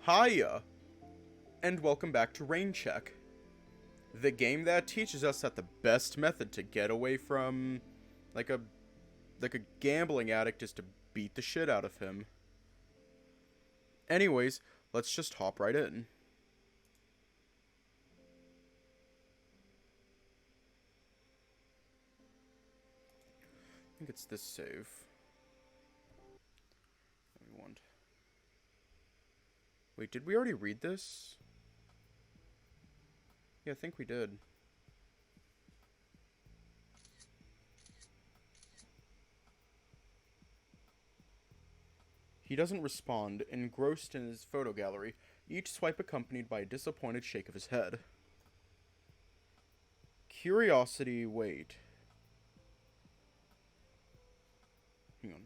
Hiya, and welcome back to Rain Check, the game that teaches us that the best method to get away from, like a gambling addict is to beat the shit out of him. Anyways, let's just hop right in. I think it's this save. Wait, did we already read this? Yeah, I think we did. He doesn't respond, engrossed in his photo gallery, each swipe accompanied by a disappointed shake of his head. Curiosity, wait. Hang on.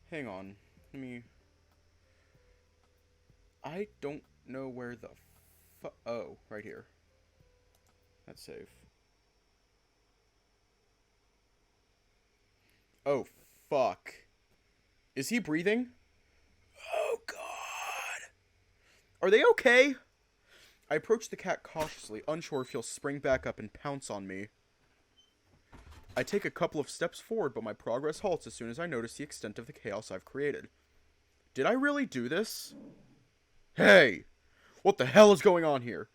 Hang on. I don't know where the oh, right here. That's safe. Oh, fuck. Is he breathing? Oh, God. Are they okay? I approach the cat cautiously, unsure if he'll spring back up and pounce on me. I take a couple of steps forward, but my progress halts as soon as I notice the extent of the chaos I've created. Did I really do this? Hey! What the hell is going on here?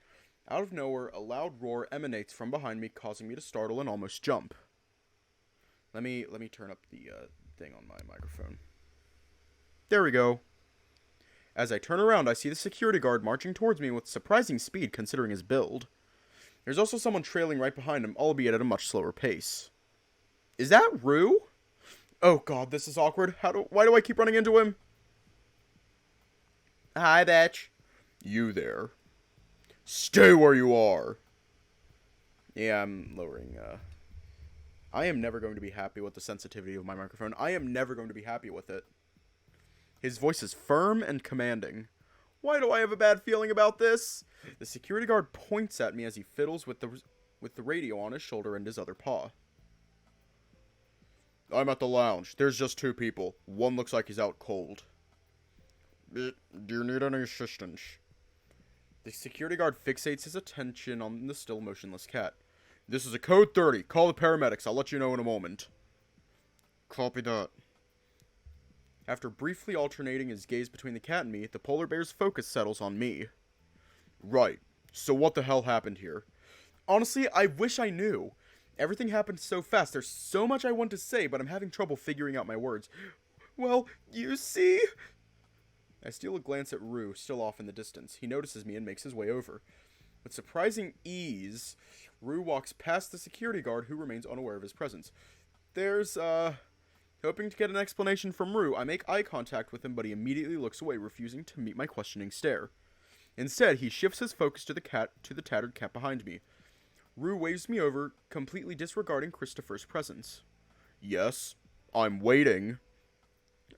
Out of nowhere, a loud roar emanates from behind me, causing me to startle and almost jump. Let me turn up the thing on my microphone. There we go. As I turn around, I see the security guard marching towards me with surprising speed considering his build. There's also someone trailing right behind him, albeit at a much slower pace. Is that Rue? Oh god, this is awkward. Why do I keep running into him? Hi, bitch. You there. Stay where you are. Yeah, I'm lowering, I am never going to be happy with the sensitivity of my microphone. I am never going to be happy with it. His voice is firm and commanding. Why do I have a bad feeling about this? The security guard points at me as he fiddles with the radio on his shoulder and his other paw. I'm at the lounge. There's just two people. One looks like he's out cold. Do you need any assistance? The security guard fixates his attention on the still motionless cat. This is a code 30. Call the paramedics. I'll let you know in a moment. Copy that. After briefly alternating his gaze between the cat and me, the polar bear's focus settles on me. Right. So what the hell happened here? Honestly, I wish I knew. Everything happened so fast. There's so much I want to say, but I'm having trouble figuring out my words. Well, you see? I steal a glance at Rue, still off in the distance. He notices me and makes his way over. With surprising ease, Rue walks past the security guard, who remains unaware of his presence. Hoping to get an explanation from Rue, I make eye contact with him, but he immediately looks away, refusing to meet my questioning stare. Instead, he shifts his focus to the tattered cat behind me. Rue waves me over, completely disregarding Christopher's presence. Yes, I'm waiting.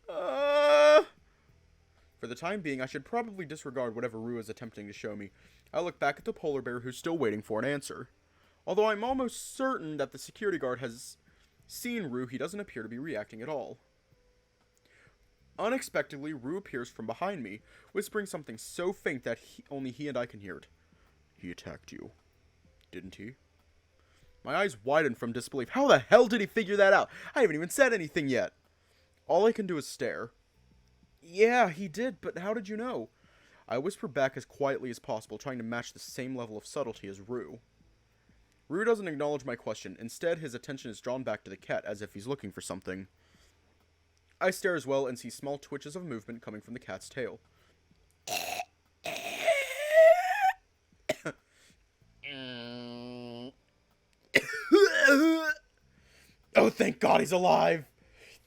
For the time being, I should probably disregard whatever Rue is attempting to show me. I look back at the polar bear, who's still waiting for an answer. Although I'm almost certain that the security guard has seen Rue, he doesn't appear to be reacting at all. Unexpectedly, Rue appears from behind me, whispering something so faint that only he and I can hear it. He attacked you, didn't he? My eyes widen from disbelief. How the hell did he figure that out? I haven't even said anything yet. All I can do is stare. Yeah, he did, but how did you know? I whisper back as quietly as possible, trying to match the same level of subtlety as Rue. Rue doesn't acknowledge my question. Instead, his attention is drawn back to the cat, as if he's looking for something. I stare as well and see small twitches of movement coming from the cat's tail. Oh, thank God he's alive!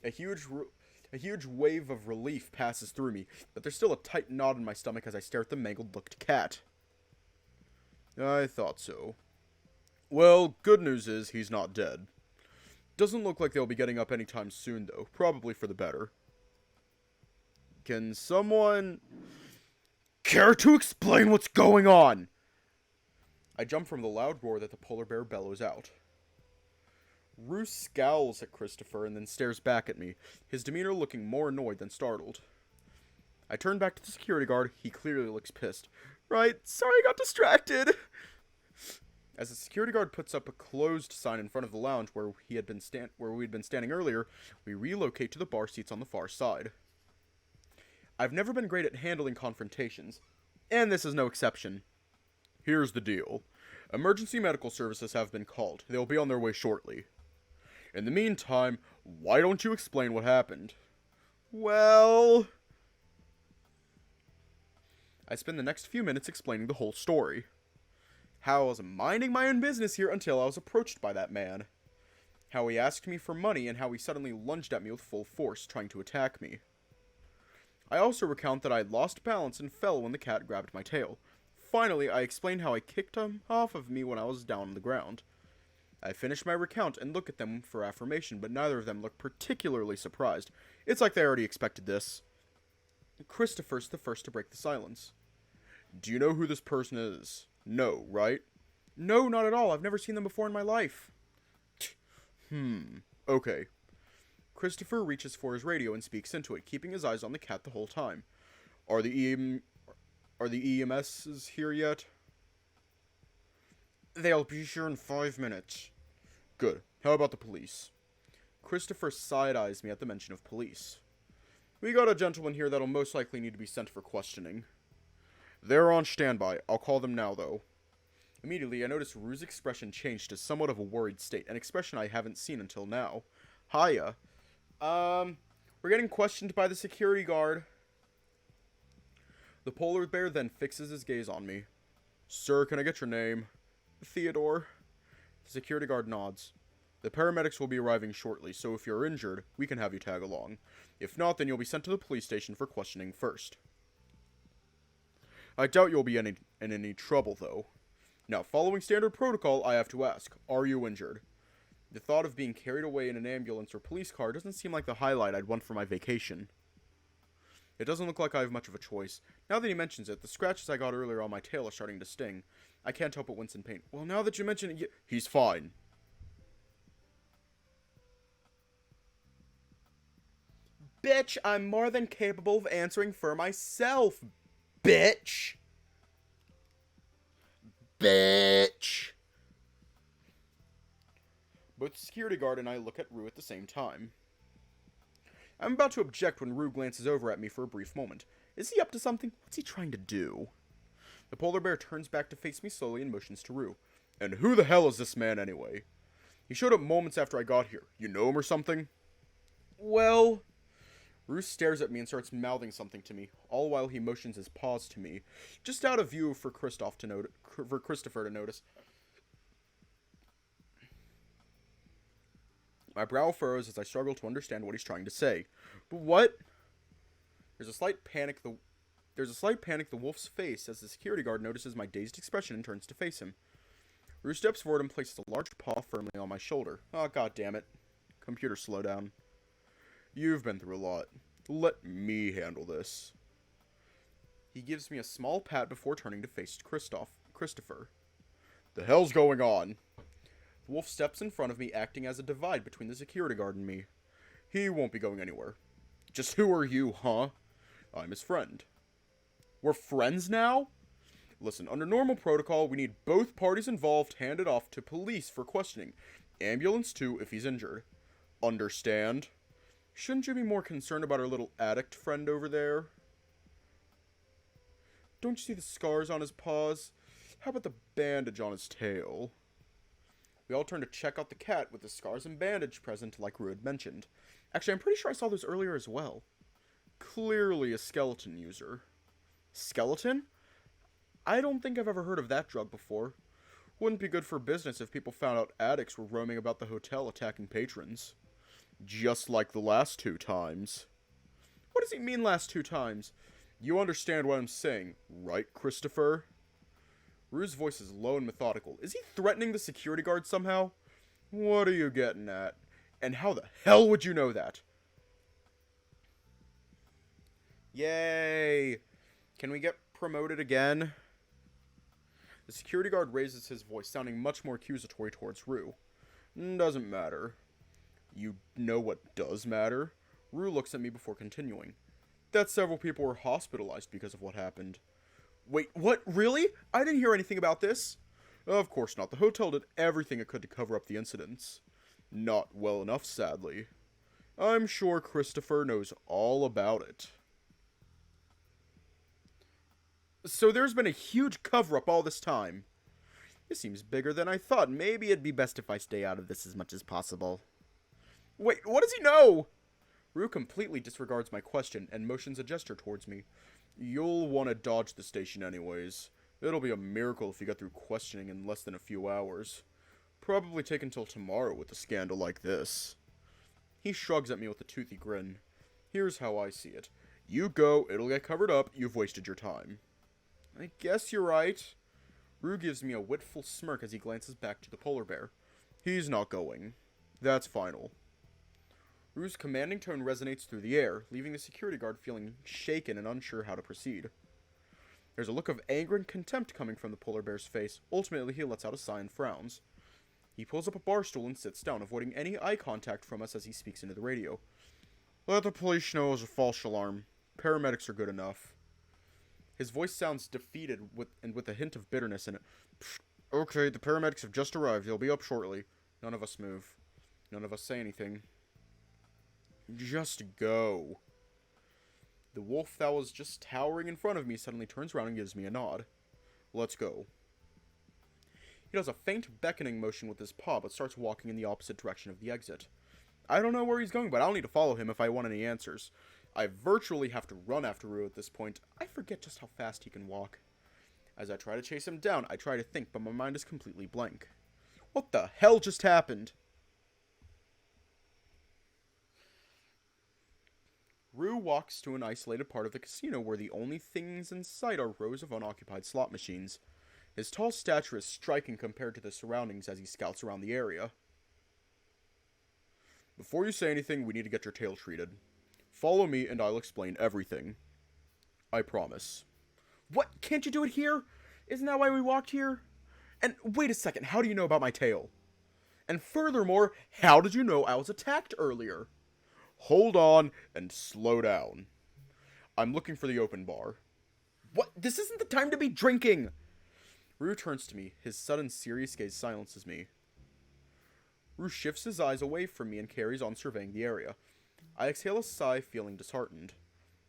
A huge wave of relief passes through me, but there's still a tight knot in my stomach as I stare at the mangled-looked cat. I thought so. Well, good news is he's not dead. Doesn't look like they'll be getting up anytime soon, though. Probably for the better. Can someone care to explain what's going on? I jump from the loud roar that the polar bear bellows out. Rue scowls at Christopher and then stares back at me, his demeanor looking more annoyed than startled. I turn back to the security guard. He clearly looks pissed. Right, sorry I got distracted. As the security guard puts up a closed sign in front of the lounge where we'd been standing earlier, we relocate to the bar seats on the far side. I've never been great at handling confrontations, and this is no exception. Here's the deal. Emergency medical services have been called. They'll be on their way shortly. In the meantime, why don't you explain what happened? Well, I spend the next few minutes explaining the whole story. How I was minding my own business here until I was approached by that man. How he asked me for money and how he suddenly lunged at me with full force, trying to attack me. I also recount that I had lost balance and fell when the cat grabbed my tail. Finally, I explained how I kicked him off of me when I was down on the ground. I finish my recount and look at them for affirmation, but neither of them look particularly surprised. It's like they already expected this. Christopher's the first to break the silence. Do you know who this person is? No, right? No, not at all. I've never seen them before in my life. Okay. Christopher reaches for his radio and speaks into it, keeping his eyes on the cat the whole time. Are the EMSs here yet? They'll be here in 5 minutes. Good. How about the police? Christopher side-eyes me at the mention of police. We got a gentleman here that'll most likely need to be sent for questioning. They're on standby. I'll call them now, though. Immediately, I notice Rue's expression changed to somewhat of a worried state, an expression I haven't seen until now. Hiya. We're getting questioned by the security guard. The polar bear then fixes his gaze on me. Sir, can I get your name? Theodore. The security guard nods. The paramedics will be arriving shortly, so if you're injured, we can have you tag along. If not, then you'll be sent to the police station for questioning first. I doubt you'll be in any trouble, though. Now, following standard protocol, I have to ask, are you injured? The thought of being carried away in an ambulance or police car doesn't seem like the highlight I'd want for my vacation. It doesn't look like I have much of a choice. Now that he mentions it, the scratches I got earlier on my tail are starting to sting. I can't help but wince in pain. Well, now that you mention it, he's fine. Bitch, I'm more than capable of answering for myself, bitch. Bitch. Both the security guard and I look at Rue at the same time. I'm about to object when Rue glances over at me for a brief moment. Is he up to something? What's he trying to do? The polar bear turns back to face me slowly and motions to Rue. And who the hell is this man anyway? He showed up moments after I got here. You know him or something? Well... Rue stares at me and starts mouthing something to me, all while he motions his paws to me, just out of view for Christopher to notice. My brow furrows as I struggle to understand what he's trying to say. But what? There's a slight panic the wolf's face as the security guard notices my dazed expression and turns to face him. Rue steps forward and places a large paw firmly on my shoulder. Oh, god damn it. Computer, slow down. You've been through a lot. Let me handle this. He gives me a small pat before turning to face Christopher. The hell's going on? The wolf steps in front of me, acting as a divide between the security guard and me. He won't be going anywhere. Just who are you, huh? I'm his friend. We're friends now? Listen, under normal protocol, we need both parties involved handed off to police for questioning. Ambulance too if he's injured. Understand? Shouldn't you be more concerned about our little addict friend over there? Don't you see the scars on his paws? How about the bandage on his tail? We all turn to check out the cat with the scars and bandage present like Rue had mentioned. Actually, I'm pretty sure I saw those earlier as well. Clearly a skeleton user. Skeleton? I don't think I've ever heard of that drug before. Wouldn't be good for business if people found out addicts were roaming about the hotel attacking patrons. Just like the last 2 times. What does he mean last 2 times? You understand what I'm saying, right, Christopher? Rue's voice is low and methodical. Is he threatening the security guard somehow? What are you getting at? And how the hell would you know that? Yay! Can we get promoted again? The security guard raises his voice, sounding much more accusatory towards Rue. Doesn't matter. You know what does matter? Rue looks at me before continuing. That several people were hospitalized because of what happened. Wait, what? Really? I didn't hear anything about this. Of course not. The hotel did everything it could to cover up the incidents. Not well enough, sadly. I'm sure Christopher knows all about it. So there's been a huge cover-up all this time. This seems bigger than I thought. Maybe it'd be best if I stay out of this as much as possible. Wait, what does he know? Rue completely disregards my question and motions a gesture towards me. You'll want to dodge the station anyways. It'll be a miracle if you get through questioning in less than a few hours. Probably take until tomorrow with a scandal like this. He shrugs at me with a toothy grin. Here's how I see it. You go, it'll get covered up, you've wasted your time. I guess you're right. Rue gives me a witful smirk as he glances back to the polar bear. He's not going. That's final. Rue's commanding tone resonates through the air, leaving the security guard feeling shaken and unsure how to proceed. There's a look of anger and contempt coming from the polar bear's face. Ultimately, he lets out a sigh and frowns. He pulls up a bar stool and sits down, avoiding any eye contact from us as he speaks into the radio. Let the police know it was a false alarm. Paramedics are good enough. His voice sounds defeated with a hint of bitterness in it. Okay, the paramedics have just arrived. They'll be up shortly. None of us move. None of us say anything. Just go. The wolf that was just towering in front of me suddenly turns around and gives me a nod. Let's go. He does a faint beckoning motion with his paw, but starts walking in the opposite direction of the exit. I don't know where he's going, but I'll need to follow him if I want any answers. I virtually have to run after Rue at this point. I forget just how fast he can walk. As I try to chase him down, I try to think, but my mind is completely blank. What the hell just happened? Rue walks to an isolated part of the casino where the only things in sight are rows of unoccupied slot machines. His tall stature is striking compared to the surroundings as he scouts around the area. Before you say anything, we need to get your tail treated. Follow me and I'll explain everything. I promise. What? Can't you do it here? Isn't that why we walked here? And wait a second, how do you know about my tail? And furthermore, how did you know I was attacked earlier? Hold on and slow down. I'm looking for the open bar. What? This isn't the time to be drinking! Rue turns to me. His sudden serious gaze silences me. Rue shifts his eyes away from me and carries on surveying the area. I exhale a sigh, feeling disheartened.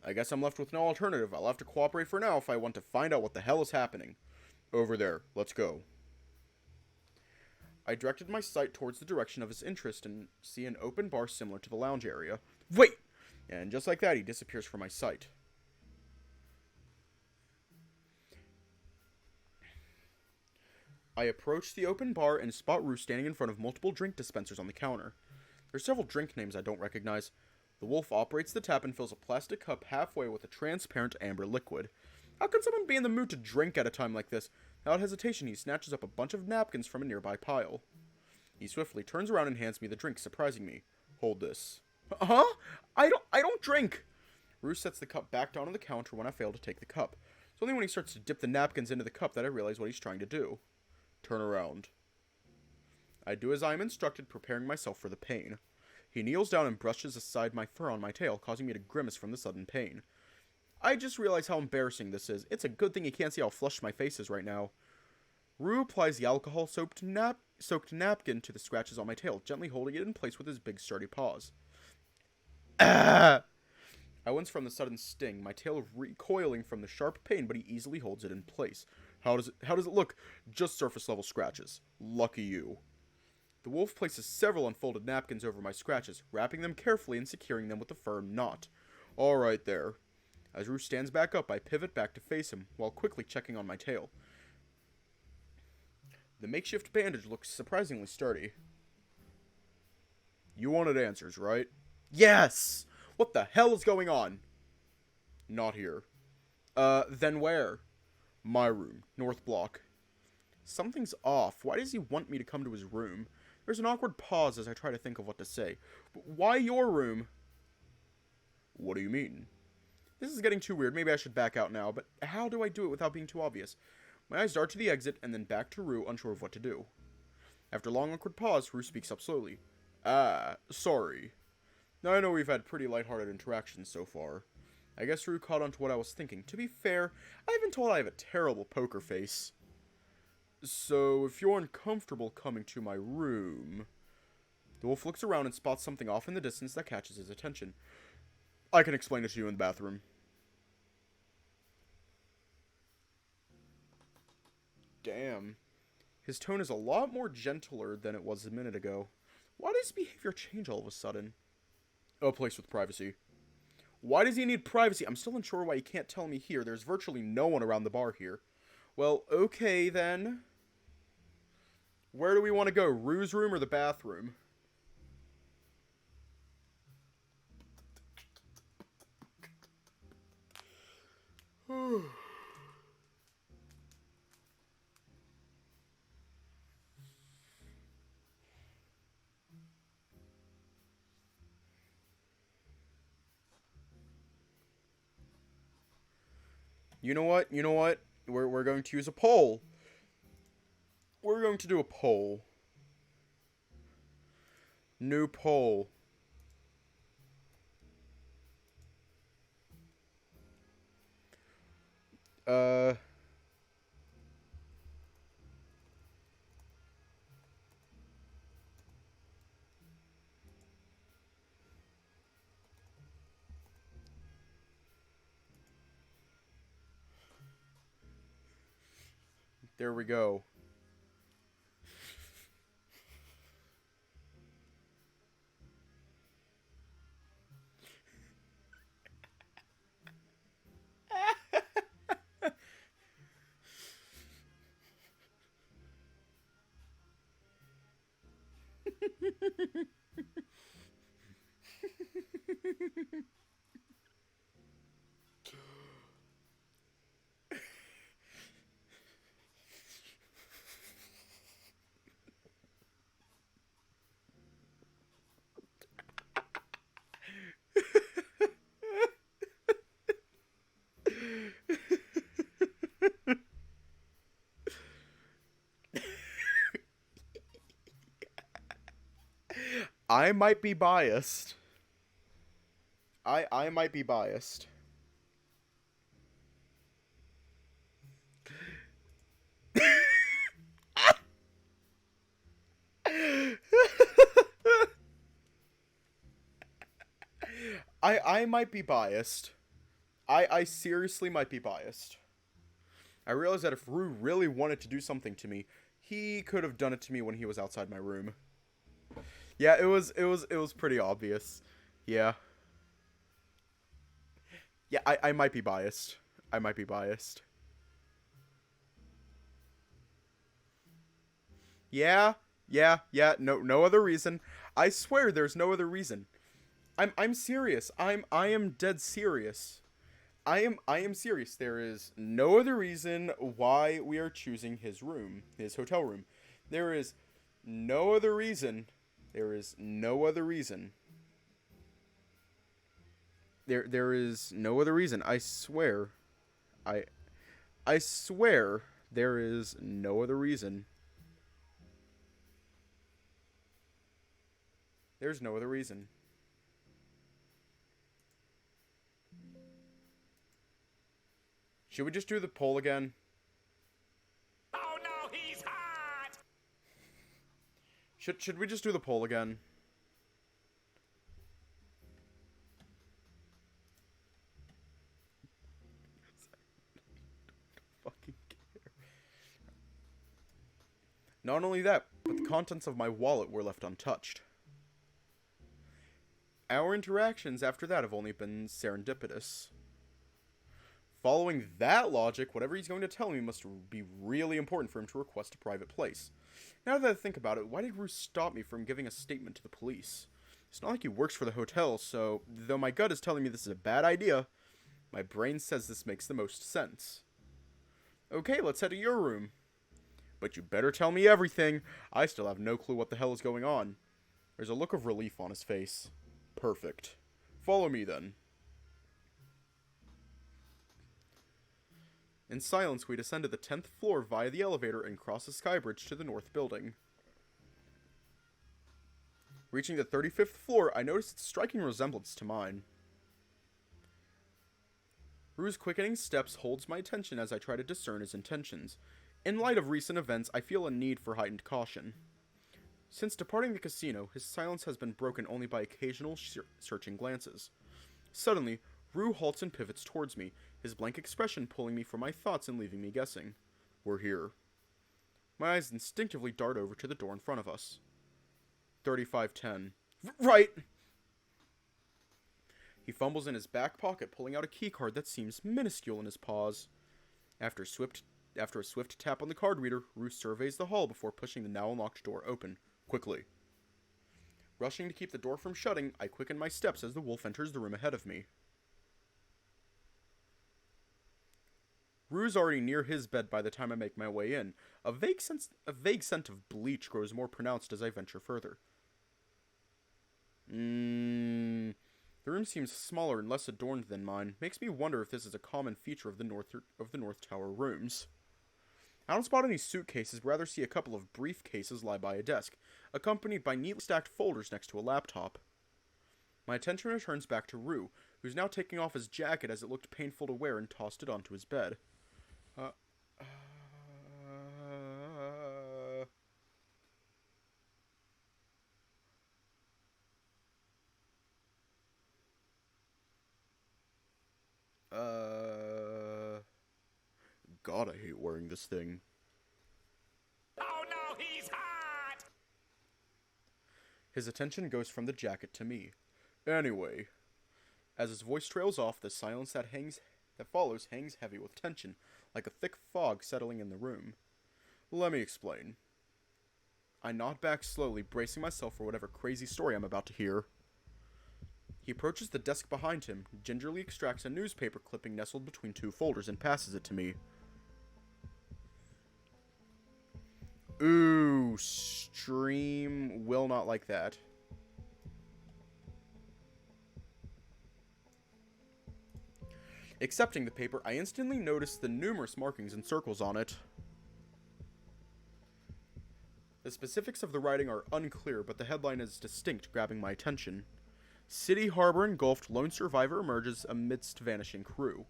I guess I'm left with no alternative. I'll have to cooperate for now if I want to find out what the hell is happening. Over there. Let's go. I directed my sight towards the direction of his interest and see an open bar similar to the lounge area. Wait! And just like that, he disappears from my sight. I approach the open bar and spot Rue standing in front of multiple drink dispensers on the counter. There are several drink names I don't recognize. The wolf operates the tap and fills a plastic cup halfway with a transparent amber liquid. How can someone be in the mood to drink at a time like this? Without hesitation, he snatches up a bunch of napkins from a nearby pile. He swiftly turns around and hands me the drink, surprising me. Hold this. Huh? I don't drink! Rue sets the cup back down on the counter when I fail to take the cup. It's only when he starts to dip the napkins into the cup that I realize what he's trying to do. Turn around. I do as I am instructed, preparing myself for the pain. He kneels down and brushes aside my fur on my tail, causing me to grimace from the sudden pain. I just realize how embarrassing this is. It's a good thing you can't see how flushed my face is right now. Rue applies the alcohol-soaked napkin to the scratches on my tail, gently holding it in place with his big sturdy paws. Ah! I wince from the sudden sting, my tail recoiling from the sharp pain, but he easily holds it in place. How does it look? Just surface-level scratches. Lucky you. The wolf places several unfolded napkins over my scratches, wrapping them carefully and securing them with a firm knot. All right there. As Rue stands back up, I pivot back to face him, while quickly checking on my tail. The makeshift bandage looks surprisingly sturdy. You wanted answers, right? Yes! What the hell is going on? Not here. Then where? My room, North Block. Something's off. Why does he want me to come to his room? There's an awkward pause as I try to think of what to say. But why your room? What do you mean? This is getting too weird. Maybe I should back out now, but how do I do it without being too obvious? My eyes dart to the exit and then back to Rue, unsure of what to do. After a long awkward pause, Rue speaks up slowly. Sorry. Now I know we've had pretty lighthearted interactions so far. I guess Rue caught on to what I was thinking. To be fair, I've been told I have a terrible poker face. So, if you're uncomfortable coming to my room... The wolf looks around and spots something off in the distance that catches his attention. I can explain it to you in the bathroom. Damn. His tone is a lot more gentler than it was a minute ago. Why does his behavior change all of a sudden? A place with privacy. Why does he need privacy? I'm still unsure why he can't tell me here. There's virtually no one around the bar here. Well, okay then. Where do we want to go? Rue's room or the bathroom? You know what? You know what? We're going to use a poll. We're going to do a poll. New poll. There we go. I might be biased. I might be biased. I might be biased. I seriously might be biased. I realize that if Rue really wanted to do something to me, he could have done it to me when he was outside my room. Yeah, it was pretty obvious. Yeah. Yeah, I might be biased. I might be biased. Yeah, no other reason. I swear there's no other reason. I'm serious. I am dead serious. I am serious. There is no other reason why we are choosing his room, his hotel room. There is no other reason. There is no other reason. There is no other reason. I swear. I swear there is no other reason. There's no other reason. Should we just do the poll again? Oh no, he's hot! Should we just do the poll again? Fucking care. Not only that, but the contents of my wallet were left untouched. Our interactions after that have only been serendipitous. Following that logic, whatever he's going to tell me must be really important for him to request a private place. Now that I think about it, why did Rue stop me from giving a statement to the police? It's not like he works for the hotel, so though my gut is telling me this is a bad idea, my brain says this makes the most sense. Okay, let's head to your room. But you better tell me everything. I still have no clue what the hell is going on. There's a look of relief on his face. Perfect. Follow me then. In silence, we descended the 10th floor via the elevator and crossed the sky bridge to the north building. Reaching the 35th floor, I noticed its striking resemblance to mine. Rue's quickening steps holds my attention as I try to discern his intentions. In light of recent events, I feel a need for heightened caution. Since departing the casino, his silence has been broken only by occasional searching glances. Suddenly, Rue halts and pivots towards me, his blank expression pulling me from my thoughts and leaving me guessing. We're here. My eyes instinctively dart over to the door in front of us. 3510. Right! He fumbles in his back pocket, pulling out a keycard that seems minuscule in his paws. After a swift tap on the card reader, Rue surveys the hall before pushing the now unlocked door open, quickly. Rushing to keep the door from shutting, I quicken my steps as the wolf enters the room ahead of me. Rue's already near his bed by the time I make my way in. A vague scent of bleach grows more pronounced as I venture further. The room seems smaller and less adorned than mine. Makes me wonder if this is a common feature of the North Tower rooms. I don't spot any suitcases, but rather see a couple of briefcases lie by a desk, accompanied by neatly stacked folders next to a laptop. My attention returns back to Rue, who's now taking off his jacket as it looked painful to wear and tossed it onto his bed. God, I hate wearing this thing. Oh no, he's hot! His attention goes from the jacket to me. Anyway, as his voice trails off, the silence that follows hangs heavy with tension, like a thick fog settling in the room. Let me explain. I nod back slowly, bracing myself for whatever crazy story I'm about to hear. He approaches the desk behind him, gingerly extracts a newspaper clipping nestled between two folders, and passes it to me. Ooh, stream will not like that. Accepting the paper, I instantly notice the numerous markings and circles on it. The specifics of the writing are unclear, but the headline is distinct, grabbing my attention. City Harbor engulfed, lone survivor emerges amidst vanishing crew.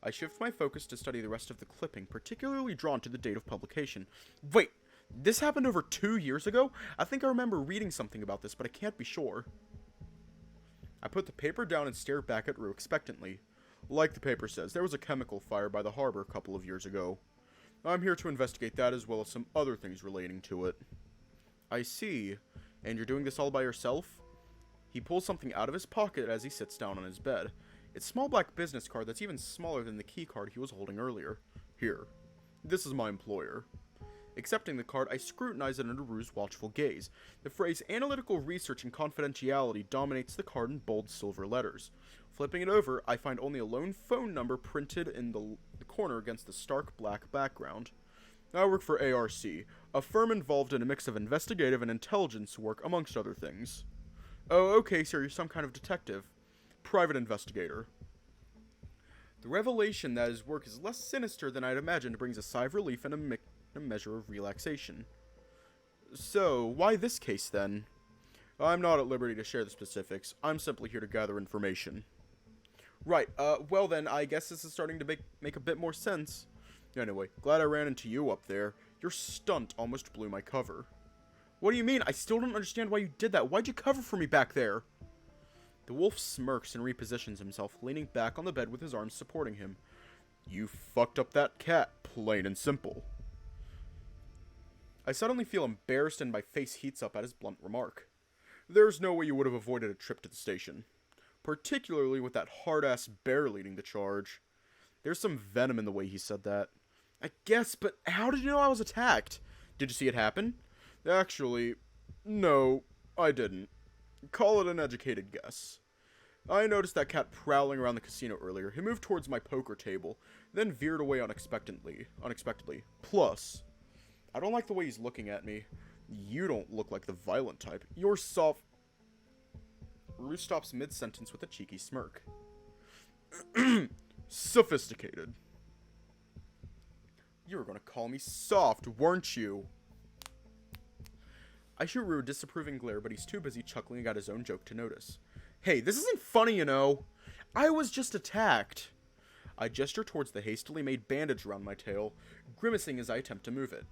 I shift my focus to study the rest of the clipping, particularly drawn to the date of publication. Wait, this happened over 2 years ago? I think I remember reading something about this, but I can't be sure. I put the paper down and stare back at Rue expectantly. Like the paper says, there was a chemical fire by the harbor a couple of years ago. I'm here to investigate that as well as some other things relating to it. I see. And you're doing this all by yourself? He pulls something out of his pocket as he sits down on his bed. It's a small black business card that's even smaller than the key card he was holding earlier. Here. This is my employer. Accepting the card, I scrutinize it under Rue's watchful gaze. The phrase analytical research and confidentiality dominates the card in bold silver letters. Flipping it over, I find only a lone phone number printed in the corner against the stark black background. I work for ARC, a firm involved in a mix of investigative and intelligence work, amongst other things. Oh, okay, so you're some kind of detective. Private investigator. The revelation that his work is less sinister than I'd imagined brings a sigh of relief and a measure of relaxation. So, why this case then? I'm not at liberty to share the specifics. I'm simply here to gather information. Right, well then, I guess this is starting to make a bit more sense. Anyway, glad I ran into you up there. Your stunt almost blew my cover. What do you mean? I still don't understand why you did that. Why'd you cover for me back there? The wolf smirks and repositions himself, leaning back on the bed with his arms supporting him. You fucked up that cat, plain and simple. I suddenly feel embarrassed and my face heats up at his blunt remark. There's no way you would have avoided a trip to the station. Particularly with that hard-ass bear leading the charge. There's some venom in the way he said that. I guess, but how did you know I was attacked? Did you see it happen? Actually, no, I didn't. Call it an educated guess. I noticed that cat prowling around the casino earlier. He moved towards my poker table, then veered away unexpectedly. Plus, I don't like the way he's looking at me. You don't look like the violent type. You're soft. Rue stops mid-sentence with a cheeky smirk. Sophisticated. You were gonna call me soft, weren't you? I shoot Rue a disapproving glare, but he's too busy chuckling at his own joke to notice. Hey, this isn't funny, you know. I was just attacked. I gesture towards the hastily made bandage around my tail, grimacing as I attempt to move it.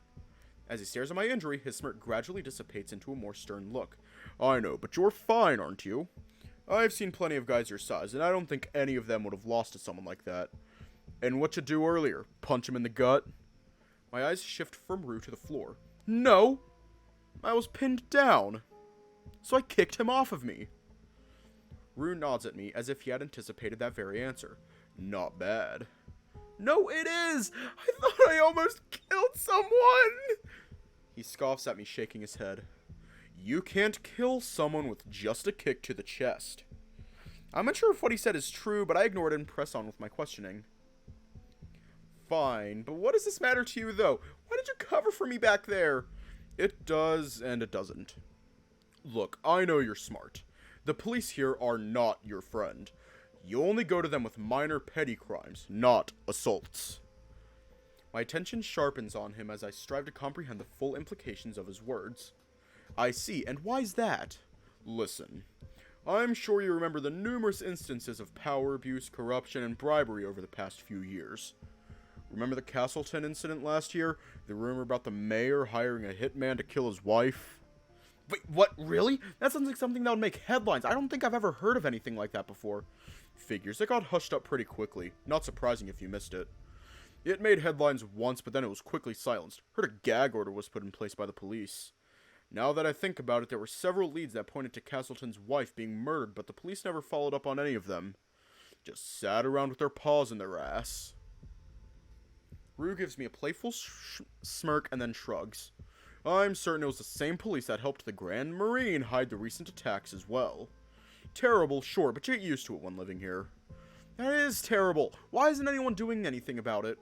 As he stares at my injury, his smirk gradually dissipates into a more stern look. I know, but you're fine, aren't you? I've seen plenty of guys your size, and I don't think any of them would have lost to someone like that. And what you do earlier? Punch him in the gut? My eyes shift from Rue to the floor. No! I was pinned down. So I kicked him off of me. Rue nods at me as if he had anticipated that very answer. Not bad. No, it is! I thought I almost killed someone! He scoffs at me, shaking his head. You can't kill someone with just a kick to the chest. I'm not sure if what he said is true, but I ignored it and press on with my questioning. Fine, but what does this matter to you, though? Why did you cover for me back there? It does, and it doesn't. Look, I know you're smart. The police here are not your friend. You only go to them with minor petty crimes, not assaults. My attention sharpens on him as I strive to comprehend the full implications of his words. I see, and why's that? Listen, I'm sure you remember the numerous instances of power abuse, corruption, and bribery over the past few years. Remember the Castleton incident last year? The rumor about the mayor hiring a hitman to kill his wife? Wait, what? Really? That sounds like something that would make headlines. I don't think I've ever heard of anything like that before. Figures. It got hushed up pretty quickly. Not surprising if you missed it. It made headlines once, but then it was quickly silenced. Heard a gag order was put in place by the police. Now that I think about it, there were several leads that pointed to Castleton's wife being murdered, but the police never followed up on any of them. Just sat around with their paws in their ass. Rue gives me a playful smirk and then shrugs. I'm certain it was the same police that helped the Grand Marine hide the recent attacks as well. Terrible, sure, but you get used to it when living here. That is terrible. Why isn't anyone doing anything about it?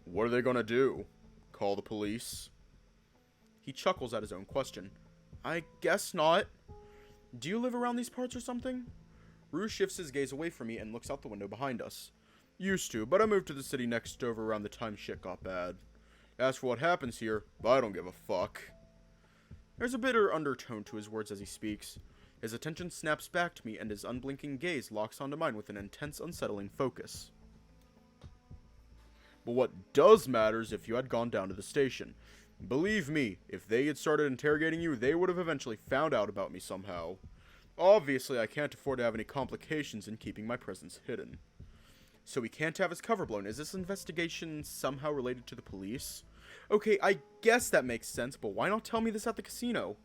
What are they gonna do? Call the police? He chuckles at his own question. I guess not. Do you live around these parts or something? Rue shifts his gaze away from me and looks out the window behind us. Used to, but I moved to the city next over around the time shit got bad. As for what happens here, I don't give a fuck. There's a bitter undertone to his words as he speaks. His attention snaps back to me and his unblinking gaze locks onto mine with an intense, unsettling focus. But what does matter is if you had gone down to the station. Believe me, if they had started interrogating you, they would have eventually found out about me somehow. Obviously, I can't afford to have any complications in keeping my presence hidden. So he can't have his cover blown. Is this investigation somehow related to the police? Okay, I guess that makes sense, but why not tell me this at the casino?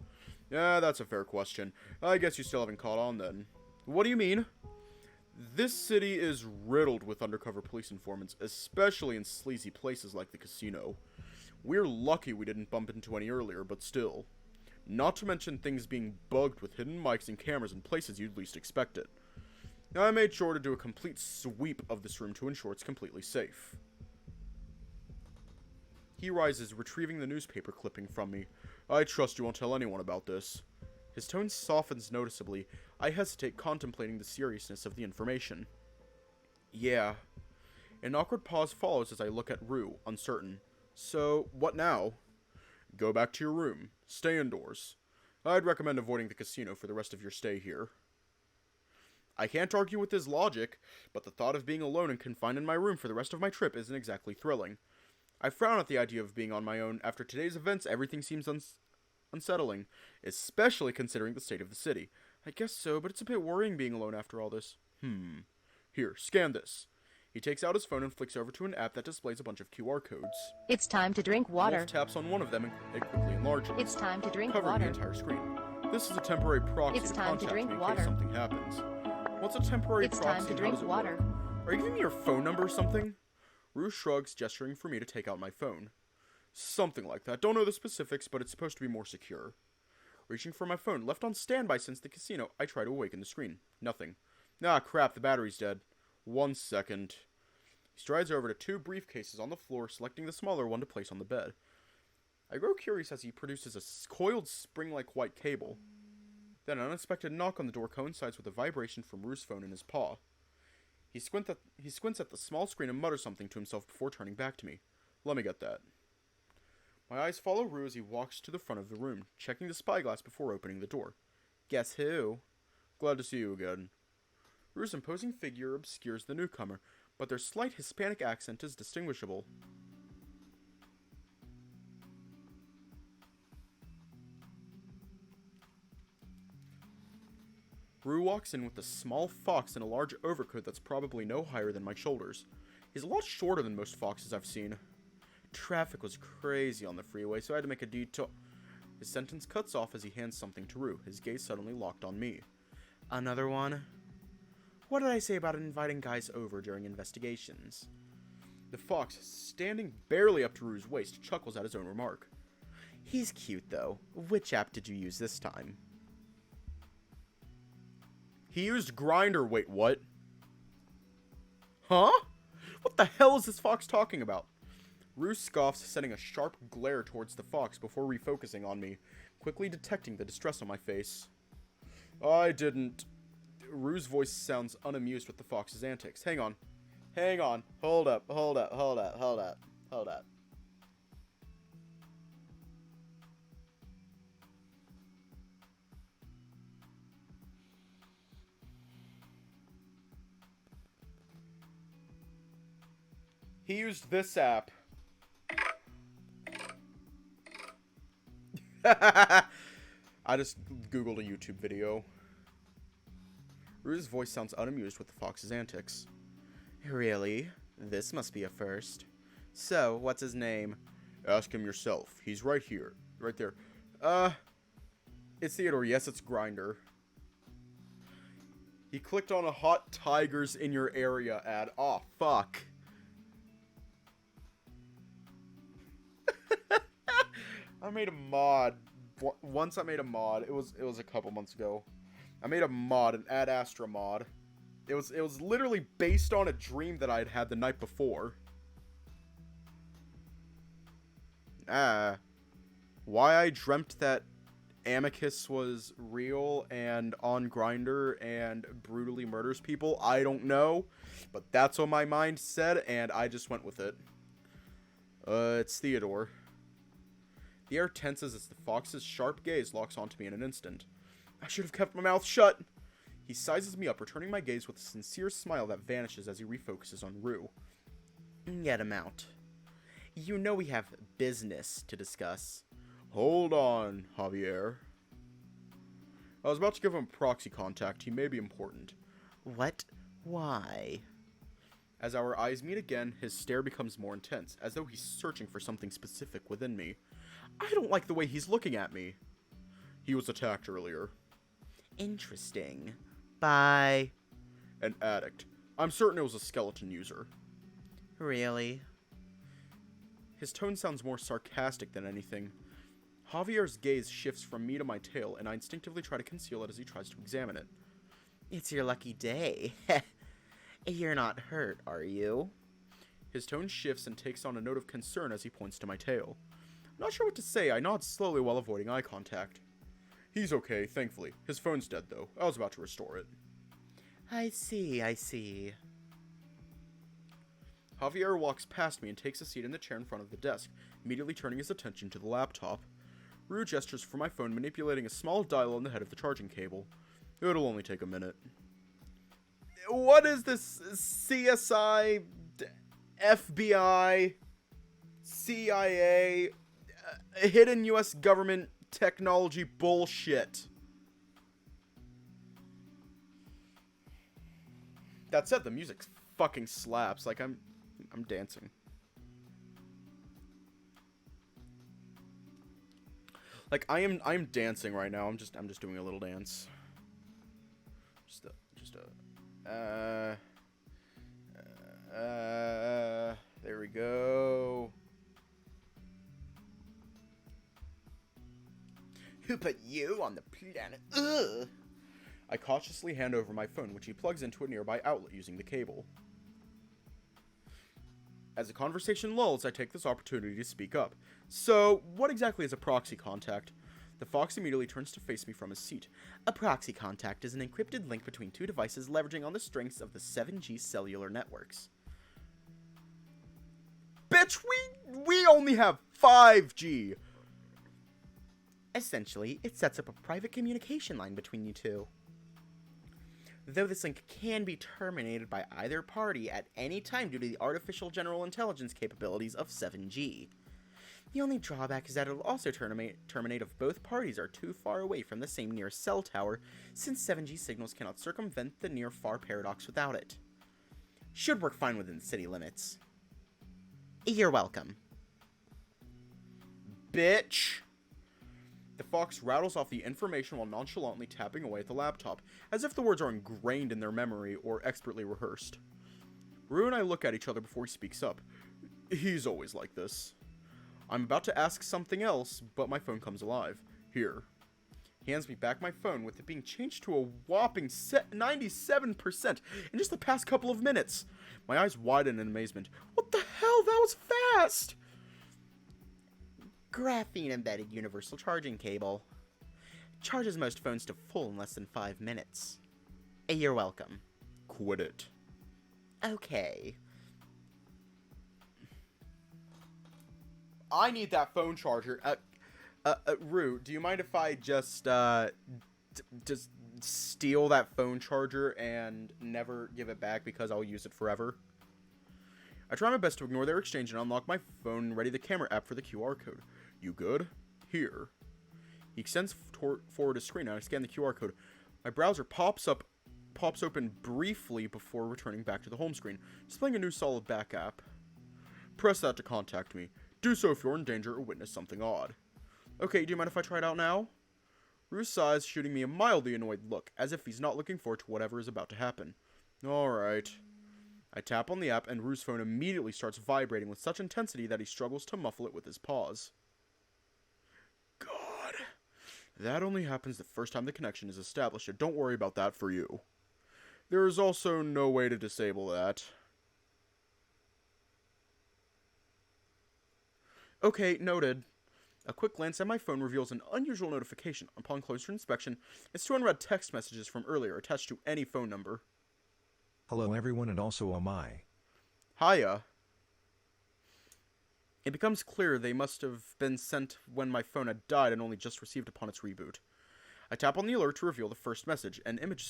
Yeah, that's a fair question. I guess you still haven't caught on then. What do you mean? This city is riddled with undercover police informants, especially in sleazy places like the casino. We're lucky we didn't bump into any earlier, but still. Not to mention things being bugged with hidden mics and cameras in places you'd least expect it. I made sure to do a complete sweep of this room to ensure it's completely safe. He rises, retrieving the newspaper clipping from me. I trust you won't tell anyone about this. His tone softens noticeably. I hesitate, contemplating the seriousness of the information. Yeah. An awkward pause follows as I look at Rue, uncertain. So, what now? Go back to your room. Stay indoors. I'd recommend avoiding the casino for the rest of your stay here. I can't argue with his logic, but the thought of being alone and confined in my room for the rest of my trip isn't exactly thrilling. I frown at the idea of being on my own. After today's events, everything seems unsettling, especially considering the state of the city. I guess so, but it's a bit worrying being alone after all this. Here, scan this. He takes out his phone and flicks over to an app that displays a bunch of QR codes. It's time to drink water. Wolf taps on one of them and it quickly enlarges, It's time to drink covering water. the entire screen. This is a temporary proxy It's to time to contact drink me in water. case something happens. What's a temporary It's proxy time to and how drink does it water. work? Are you giving me your phone number or something? Rue shrugs, gesturing for me to take out my phone. Something like that. Don't know the specifics, but it's supposed to be more secure. Reaching for my phone, left on standby since the casino, I try to awaken the screen. Nothing. Ah, crap, the battery's dead. 1 second. He strides over to two briefcases on the floor, selecting the smaller one to place on the bed. I grow curious as he produces a coiled spring-like white cable. Then an unexpected knock on the door coincides with a vibration from Rue's phone in his paw. He squints at the small screen and mutters something to himself before turning back to me. Let me get that. My eyes follow Rue as he walks to the front of the room, checking the spyglass before opening the door. Guess who? Glad to see you again. Rue's imposing figure obscures the newcomer, but their slight Hispanic accent is distinguishable. Rue walks in with a small fox in a large overcoat that's probably no higher than my shoulders. He's a lot shorter than most foxes I've seen. Traffic was crazy on the freeway, so I had to make a detour. His sentence cuts off as he hands something to Rue, his gaze suddenly locked on me. Another one? What did I say about inviting guys over during investigations? The fox, standing barely up to Rue's waist, chuckles at his own remark. He's cute, though. Which app did you use this time? He used Grindr. Wait, what? Huh? What the hell is this fox talking about? Rue scoffs, sending a sharp glare towards the fox before refocusing on me, quickly detecting the distress on my face. I didn't. Rue's voice sounds unamused with the fox's antics. Hang on. Hang on. Hold up. He used this app. I just googled a YouTube video. Rue's voice sounds unamused with the fox's antics. Really? This must be a first. So, what's his name? Ask him yourself. He's right here. Right there. It's Theodore. Yes, it's Grindr. He clicked on a hot tigers in your area ad. Aw, fuck. I made a mod. Once I made a mod. It was a couple months ago. I made a mod, an Ad Astra mod. It was literally based on a dream that I had had the night before. Why I dreamt that Amicus was real and on Grindr and brutally murders people, I don't know. But that's what my mind said, and I just went with it. It's Theodore. The air tenses as the fox's sharp gaze locks onto me in an instant. I should have kept my mouth shut. He sizes me up, returning my gaze with a sincere smile that vanishes as he refocuses on Rue. Get him out. You know we have business to discuss. Hold on, Javier. I was about to give him proxy contact. He may be important. What? Why? As our eyes meet again, his stare becomes more intense, as though he's searching for something specific within me. I don't like the way he's looking at me. He was attacked earlier. Interesting. By an addict. I'm certain it was a skeleton user. Really? His tone sounds more sarcastic than anything. Javier's gaze shifts from me to my tail, and I instinctively try to conceal it as he tries to examine it. It's your lucky day. You're not hurt, are you? His tone shifts and takes on a note of concern as he points to my tail. Not sure what to say, I nod slowly while avoiding eye contact. He's okay, thankfully. His phone's dead, though. I was about to restore it. I see. Javier walks past me and takes a seat in the chair in front of the desk, immediately turning his attention to the laptop. Rue gestures for my phone, manipulating a small dial on the head of the charging cable. It'll only take a minute. What is this CSI, FBI, CIA, hidden U.S. government technology bullshit? That said, the music fucking slaps. Like, I'm dancing. Like, I'm dancing right now. I'm just doing a little dance. There we go. Who put you on the planet? Ugh. I cautiously hand over my phone, which he plugs into a nearby outlet using the cable. As the conversation lulls, I take this opportunity to speak up. So, what exactly is a proxy contact? The fox immediately turns to face me from his seat. A proxy contact is an encrypted link between two devices leveraging on the strengths of the 7G cellular networks. Bitch, Bitch, we only have 5G. Essentially, it sets up a private communication line between you two. Though this link can be terminated by either party at any time due to the artificial general intelligence capabilities of 7G. The only drawback is that it will also terminate if both parties are too far away from the same nearest cell tower, since 7G signals cannot circumvent the near-far paradox without it. Should work fine within city limits. You're welcome. Bitch! The fox rattles off the information while nonchalantly tapping away at the laptop, as if the words are ingrained in their memory or expertly rehearsed. Rue and I look at each other before he speaks up. He's always like this. I'm about to ask something else, but my phone comes alive. Here. He hands me back my phone, with it being changed to a whopping 97% in just the past couple of minutes. My eyes widen in amazement. What the hell? That was fast! Graphene-embedded universal charging cable. Charges most phones to full in less than 5 minutes. You're welcome. Quit it. Okay. I need that phone charger. Rue, do you mind if I just steal that phone charger and never give it back because I'll use it forever? I try my best to ignore their exchange and unlock my phone and ready the camera app for the QR code. You good? Here. He extends forward a screen and I scan the QR code. My browser pops open briefly before returning back to the home screen, displaying a new solid back app. Press that to contact me. Do so if you're in danger or witness something odd. Okay, do you mind if I try it out now? Rue sighs, shooting me a mildly annoyed look, as if he's not looking forward to whatever is about to happen. Alright. I tap on the app, and Rue's phone immediately starts vibrating with such intensity that he struggles to muffle it with his paws. God. That only happens the first time the connection is established, so don't worry about that for you. There is also no way to disable that. Okay, noted. A quick glance at my phone reveals an unusual notification. Upon closer inspection, it's 2 unread text messages from earlier attached to any phone number. Hello everyone, and also am I. Hiya. It becomes clear they must have been sent when my phone had died and only just received upon its reboot. I tap on the alert to reveal the first message, an image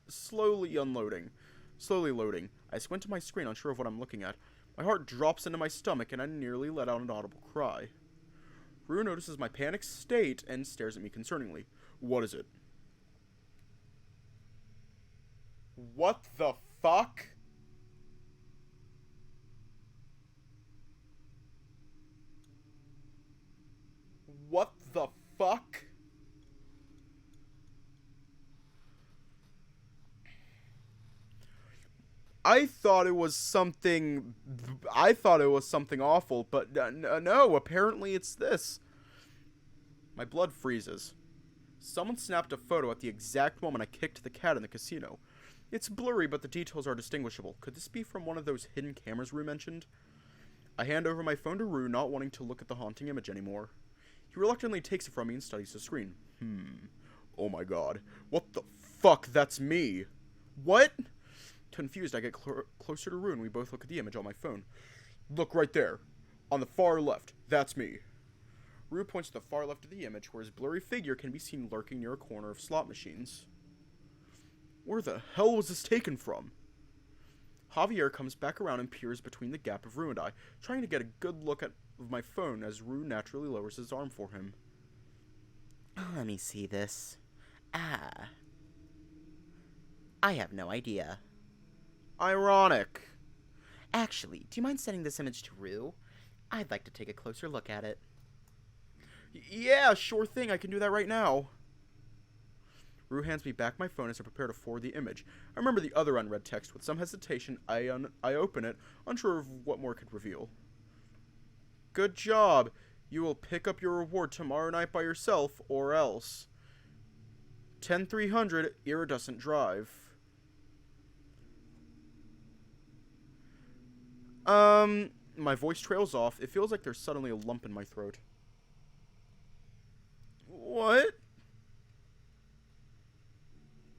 slowly loading. I squint to my screen, unsure of what I'm looking at. My heart drops into my stomach and I nearly let out an audible cry. Rue notices my panicked state and stares at me concerningly. What is it? What the fuck? What the fuck? I thought it was something awful, but no, apparently it's this. My blood freezes. Someone snapped a photo at the exact moment I kicked the cat in the casino. It's blurry, but the details are distinguishable. Could this be from one of those hidden cameras Rue mentioned? I hand over my phone to Rue, not wanting to look at the haunting image anymore. He reluctantly takes it from me and studies the screen. Oh my god. What the fuck? That's me. What? Confused, I get closer to Rue and we both look at the image on my phone. Look right there. On the far left. That's me. Rue points to the far left of the image where his blurry figure can be seen lurking near a corner of slot machines. Where the hell was this taken from? Javier comes back around and peers between the gap of Rue and I, trying to get a good look at my phone as Rue naturally lowers his arm for him. Let me see this. I have no idea. Ironic. Actually, do you mind sending this image to Rue? I'd like to take a closer look at it. Yeah, sure thing. I can do that right now. Rue hands me back my phone as I prepare to forward the image. I remember the other unread text. With some hesitation, I open it, unsure of what more could reveal. Good job. You will pick up your reward tomorrow night by yourself, or else. 10300 Iridescent Drive. My voice trails off. It feels like there's suddenly a lump in my throat. What?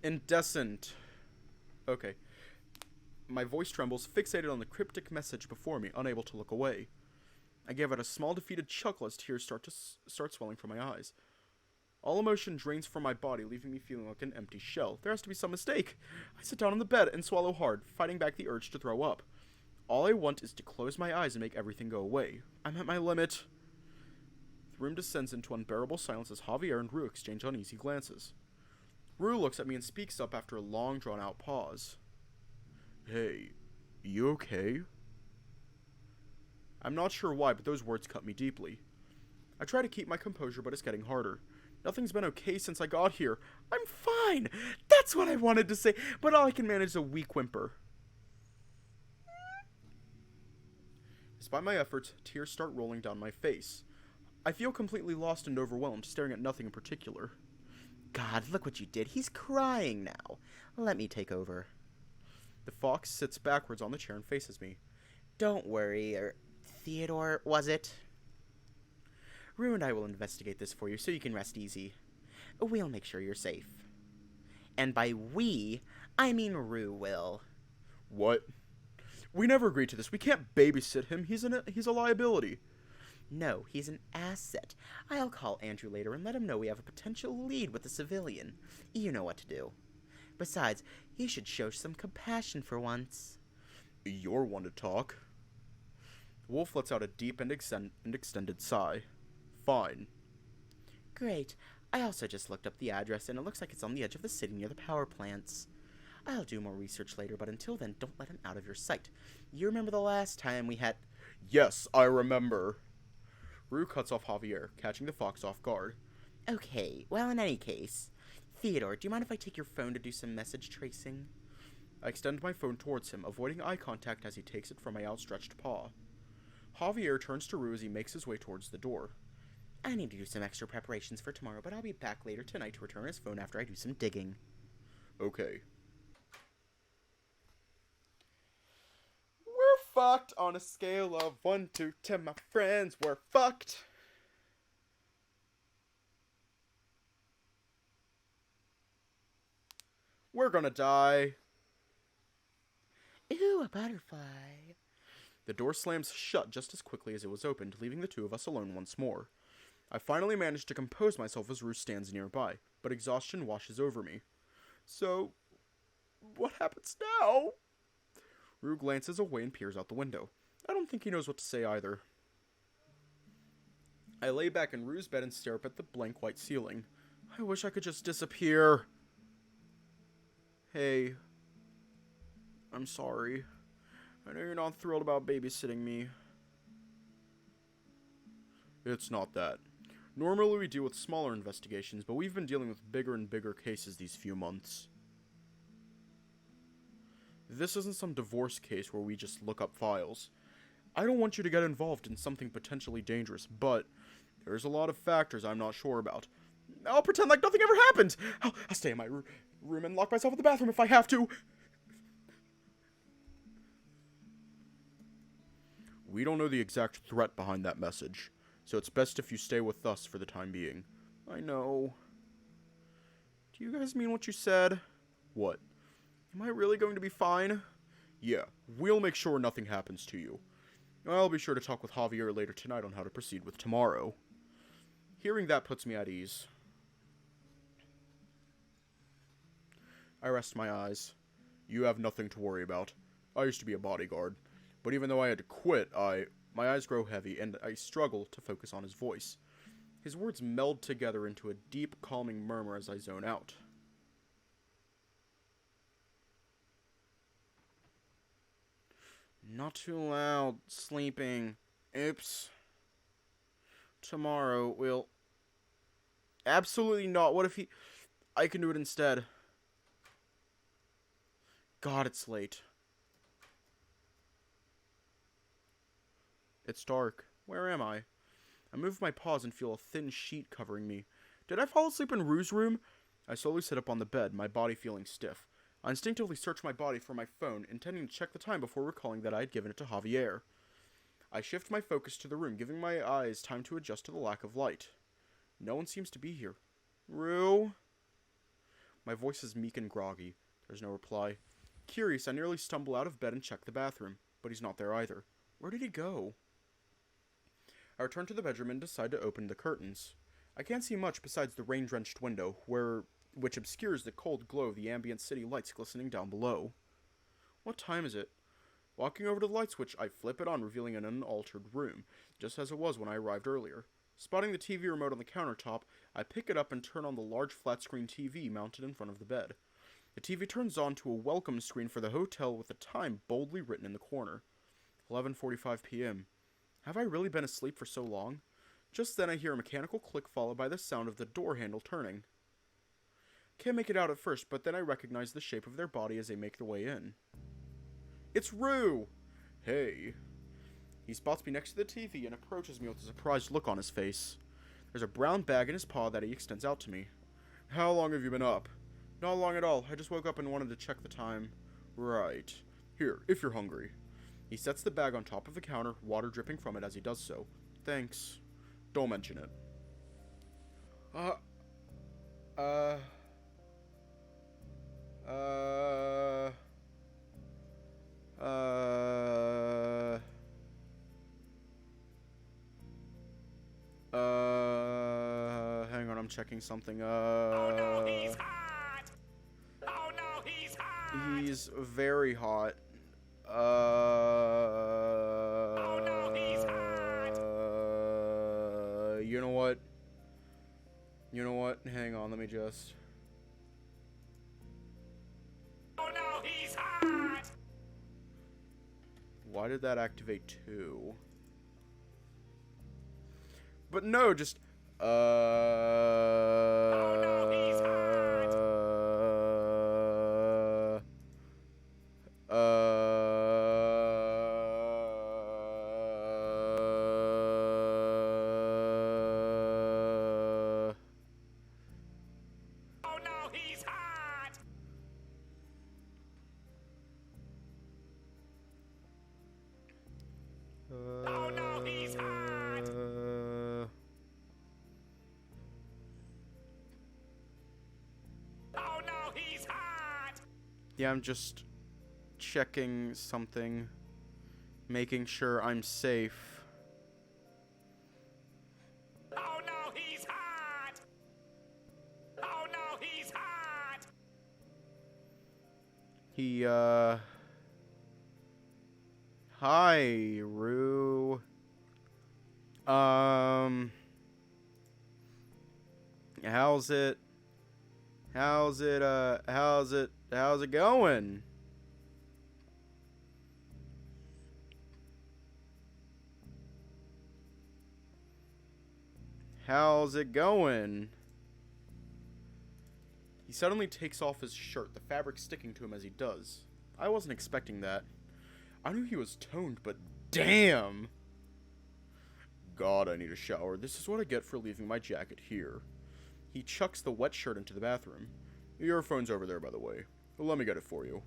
Indecent. Okay. My voice trembles, fixated on the cryptic message before me, unable to look away. I gave out a small defeated chuckle as tears start swelling from my eyes. All emotion drains from my body, leaving me feeling like an empty shell. There has to be some mistake. I sit down on the bed and swallow hard, fighting back the urge to throw up. All I want is to close my eyes and make everything go away. I'm at my limit. The room descends into unbearable silence as Javier and Rue exchange uneasy glances. Rue looks at me and speaks up after a long, drawn-out pause. Hey, you okay? I'm not sure why, but those words cut me deeply. I try to keep my composure, but it's getting harder. Nothing's been okay since I got here. I'm fine! That's what I wanted to say, but all I can manage is a weak whimper. Despite my efforts, tears start rolling down my face. I feel completely lost and overwhelmed, staring at nothing in particular. God, look what you did. He's crying now. Let me take over. The fox sits backwards on the chair and faces me. Don't worry, Theodore, was it? Rue and I will investigate this for you so you can rest easy. We'll make sure you're safe. And by we, I mean Rue will. What? We never agreed to this. We can't babysit him. He's a liability. No, he's an asset. I'll call Andrew later and let him know we have a potential lead with a civilian. You know what to do. Besides, he should show some compassion for once. You're one to talk. The wolf lets out a deep and extended sigh. Fine. Great. I also just looked up the address and it looks like it's on the edge of the city near the power plants. I'll do more research later, but until then, don't let him out of your sight. You remember the last time we had... Yes, I remember. Rue cuts off Javier, catching the fox off guard. Okay, well, in any case, Theodore, do you mind if I take your phone to do some message tracing? I extend my phone towards him, avoiding eye contact as he takes it from my outstretched paw. Javier turns to Rue as he makes his way towards the door. I need to do some extra preparations for tomorrow, but I'll be back later tonight to return his phone after I do some digging. Okay. We're fucked on a scale of 1 to 10, my friends. We're fucked. We're gonna die. Ooh, a butterfly. The door slams shut just as quickly as it was opened, leaving the two of us alone once more. I finally manage to compose myself as Rue stands nearby, but exhaustion washes over me. So, what happens now? Rue glances away and peers out the window. I don't think he knows what to say either. I lay back in Rue's bed and stare up at the blank white ceiling. I wish I could just disappear. Hey. I'm sorry. I know you're not thrilled about babysitting me. It's not that. Normally we deal with smaller investigations, but we've been dealing with bigger and bigger cases these few months. This isn't some divorce case where we just look up files. I don't want you to get involved in something potentially dangerous, but there's a lot of factors I'm not sure about. I'll pretend like nothing ever happened! I'll stay in my room and lock myself in the bathroom if I have to! We don't know the exact threat behind that message, so it's best if you stay with us for the time being. I know. Do you guys mean what you said? What? Am I really going to be fine? Yeah, we'll make sure nothing happens to you. I'll be sure to talk with Javier later tonight on how to proceed with tomorrow. Hearing that puts me at ease. I rest my eyes. You have nothing to worry about. I used to be a bodyguard, but even though I had to quit, my eyes grow heavy and I struggle to focus on his voice. His words meld together into a deep, calming murmur as I zone out. Not too loud, sleeping. Oops. Tomorrow we'll... Absolutely not. What if he... I can do it instead. God, it's late. It's dark. Where am I? I move my paws and feel a thin sheet covering me. Did I fall asleep in Rue's room? I slowly sit up on the bed, my body feeling stiff. I instinctively search my body for my phone, intending to check the time before recalling that I had given it to Javier. I shift my focus to the room, giving my eyes time to adjust to the lack of light. No one seems to be here. Rue? My voice is meek and groggy. There's no reply. Curious, I nearly stumble out of bed and check the bathroom, but he's not there either. Where did he go? I return to the bedroom and decide to open the curtains. I can't see much besides the rain-drenched window, which obscures the cold glow of the ambient city lights glistening down below. What time is it? Walking over to the light switch, I flip it on, revealing an unaltered room, just as it was when I arrived earlier. Spotting the TV remote on the countertop, I pick it up and turn on the large flat-screen TV mounted in front of the bed. The TV turns on to a welcome screen for the hotel with the time boldly written in the corner. 11:45 p.m. Have I really been asleep for so long? Just then I hear a mechanical click followed by the sound of the door handle turning. Can't make it out at first, but then I recognize the shape of their body as they make their way in. It's Rue! Hey. He spots me next to the TV and approaches me with a surprised look on his face. There's a brown bag in his paw that he extends out to me. How long have you been up? Not long at all. I just woke up and wanted to check the time. Right. Here, if you're hungry. He sets the bag on top of the counter, water dripping from it as he does so. Thanks. Don't mention it. Hang on, I'm checking something. Oh no, he's hot! Oh no, he's hot! He's very hot. Oh no, he's hot! You know what? You know what? Hang on, let me just... Oh no, he's hot! Why did that activate too? But no, just... Oh no, he's Oh no, he's hot! Oh no, he's hot! Oh no, he's hot! Yeah, I'm just checking something, making sure I'm safe. Oh no, he's hot! Oh no, he's hot! He, Hi, Rue. How's it going? How's it going? He suddenly takes off his shirt, the fabric sticking to him as he does. I wasn't expecting that. I knew he was toned, but damn! God, I need a shower. This is what I get for leaving my jacket here. He chucks the wet shirt into the bathroom. Your phone's over there, by the way. Let me get it for you.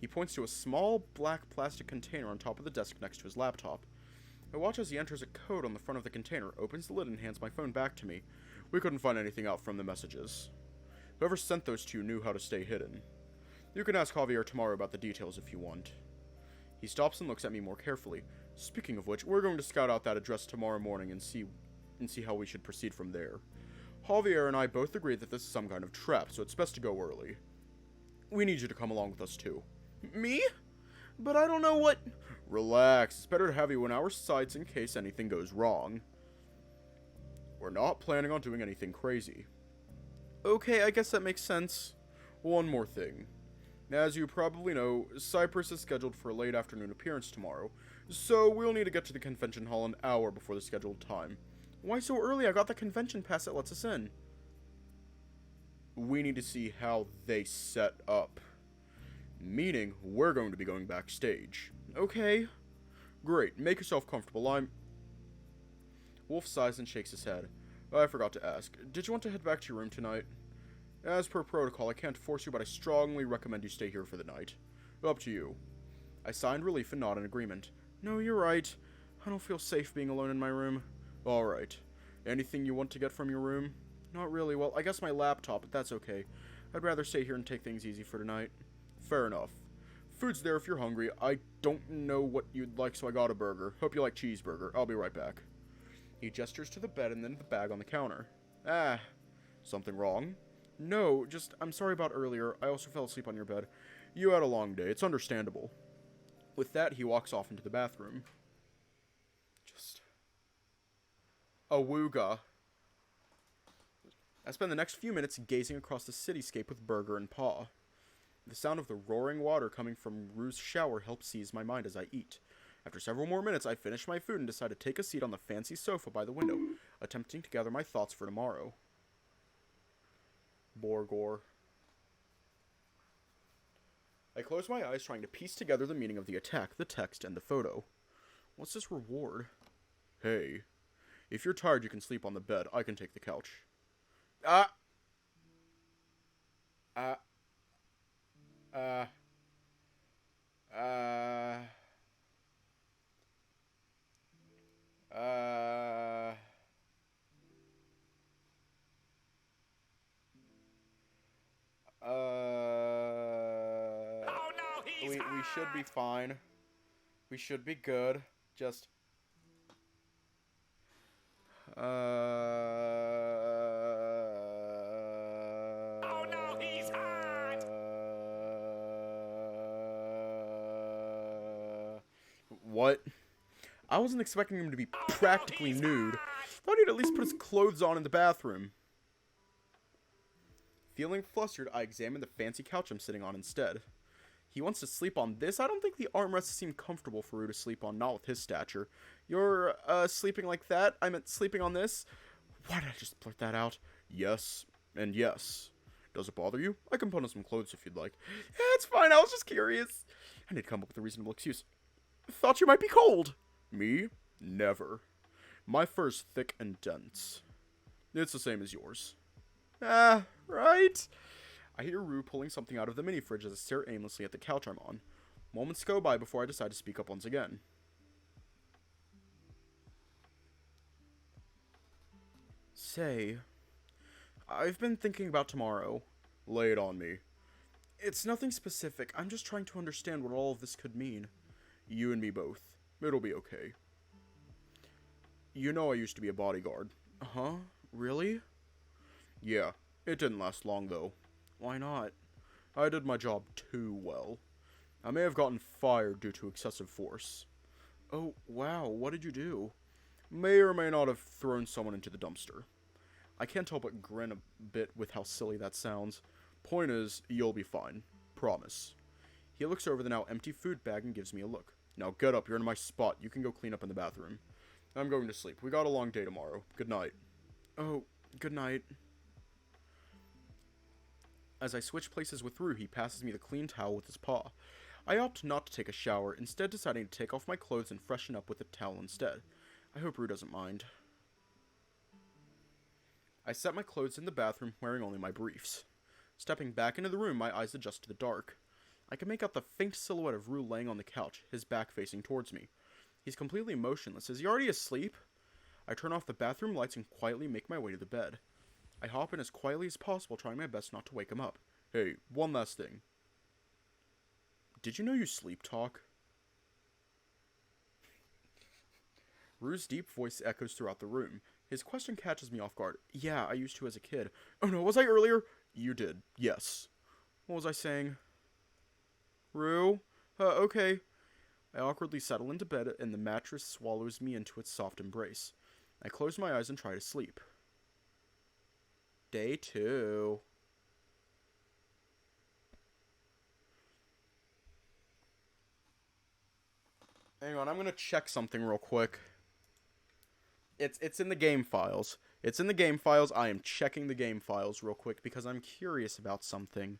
He points to a small black plastic container on top of the desk next to his laptop. I watch as he enters a code on the front of the container, opens the lid, and hands my phone back to me. We couldn't find anything out from the messages. Whoever sent those to you knew how to stay hidden. You can ask Javier tomorrow about the details if you want. He stops and looks at me more carefully. Speaking of which, we're going to scout out that address tomorrow morning and see how we should proceed from there. Javier and I both agree that this is some kind of trap, so it's best to go early. We need you to come along with us too. Me? But I don't know what... Relax, it's better to have you in our sights in case anything goes wrong. We're not planning on doing anything crazy. Okay, I guess that makes sense. One more thing. As you probably know, Cypress is scheduled for a late afternoon appearance tomorrow, so we'll need to get to the convention hall an hour before the scheduled time. Why so early? I got the convention pass that lets us in. We need to see how they set up. Meaning, we're going to be going backstage. Okay. Great, make yourself comfortable. Wolf sighs and shakes his head. I forgot to ask, did you want to head back to your room tonight? As per protocol, I can't force you, but I strongly recommend you stay here for the night. Up to you. I sigh in relief and nod in agreement. No, you're right. I don't feel safe being alone in my room. Alright. Anything you want to get from your room? Not really. Well, I guess my laptop, but that's okay. I'd rather stay here and take things easy for tonight. Fair enough. Food's there if you're hungry. I don't know what you'd like, so I got a burger. Hope you like cheeseburger. I'll be right back. He gestures to the bed and then the bag on the counter. Ah, something wrong? No, just, I'm sorry about earlier. I also fell asleep on your bed. You had a long day. It's understandable. With that, he walks off into the bathroom. Just... awooga. I spend the next few minutes gazing across the cityscape with Burger and Paw. The sound of the roaring water coming from Rue's shower helps ease my mind as I eat. After several more minutes, I finish my food and decide to take a seat on the fancy sofa by the window, attempting to gather my thoughts for tomorrow. Borgor. I close my eyes trying to piece together the meaning of the attack, the text, and the photo. What's this reward? Hey, if you're tired you can sleep on the bed. I can take the couch. Oh no, he's We hot. should be fine. We should be good. Just... Oh no, he's hot. What? I wasn't expecting him to be practically nude. Thought he'd at least put his clothes on in the bathroom. Feeling flustered, I examine the fancy couch I'm sitting on instead. He wants to sleep on this? I don't think the armrests seem comfortable for Rue to sleep on, not with his stature. You're, sleeping like that? I meant sleeping on this? Why did I just blurt that out? Yes, and yes. Does it bother you? I can put on some clothes if you'd like. It's fine, I was just curious. I need to come up with a reasonable excuse. Thought you might be cold. Me? Never. My fur's thick and dense. It's the same as yours. Right? I hear Rue pulling something out of the mini fridge as I stare aimlessly at the couch I'm on. Moments go by before I decide to speak up once again. Say, I've been thinking about tomorrow. Lay it on me. It's nothing specific. I'm just trying to understand what all of this could mean. You and me both. It'll be okay. You know I used to be a bodyguard. Huh? Really? Yeah. It didn't last long, though. Why not? I did my job too well. I may have gotten fired due to excessive force. Oh, wow. What did you do? May or may not have thrown someone into the dumpster. I can't help but grin a bit with how silly that sounds. Point is, you'll be fine. Promise. He looks over the now empty food bag and gives me a look. Now get up, you're in my spot. You can go clean up in the bathroom. I'm going to sleep. We got a long day tomorrow. Good night. Oh, good night. As I switch places with Rue, he passes me the clean towel with his paw. I opt not to take a shower, instead deciding to take off my clothes and freshen up with the towel instead. I hope Rue doesn't mind. I set my clothes in the bathroom, wearing only my briefs. Stepping back into the room, my eyes adjust to the dark. I can make out the faint silhouette of Rue laying on the couch, his back facing towards me. He's completely motionless. Is he already asleep? I turn off the bathroom lights and quietly make my way to the bed. I hop in as quietly as possible, trying my best not to wake him up. Hey, one last thing. Did you know you sleep talk? Rue's deep voice echoes throughout the room. His question catches me off guard. Yeah, I used to as a kid. Oh no, was I earlier? You did. Yes. What was I saying? Rue? Okay. I awkwardly settle into bed and the mattress swallows me into its soft embrace. I close my eyes and try to sleep. Day 2. Hang on, I'm gonna check something real quick. It's in the game files. It's in the game files. I am checking the game files real quick because I'm curious about something.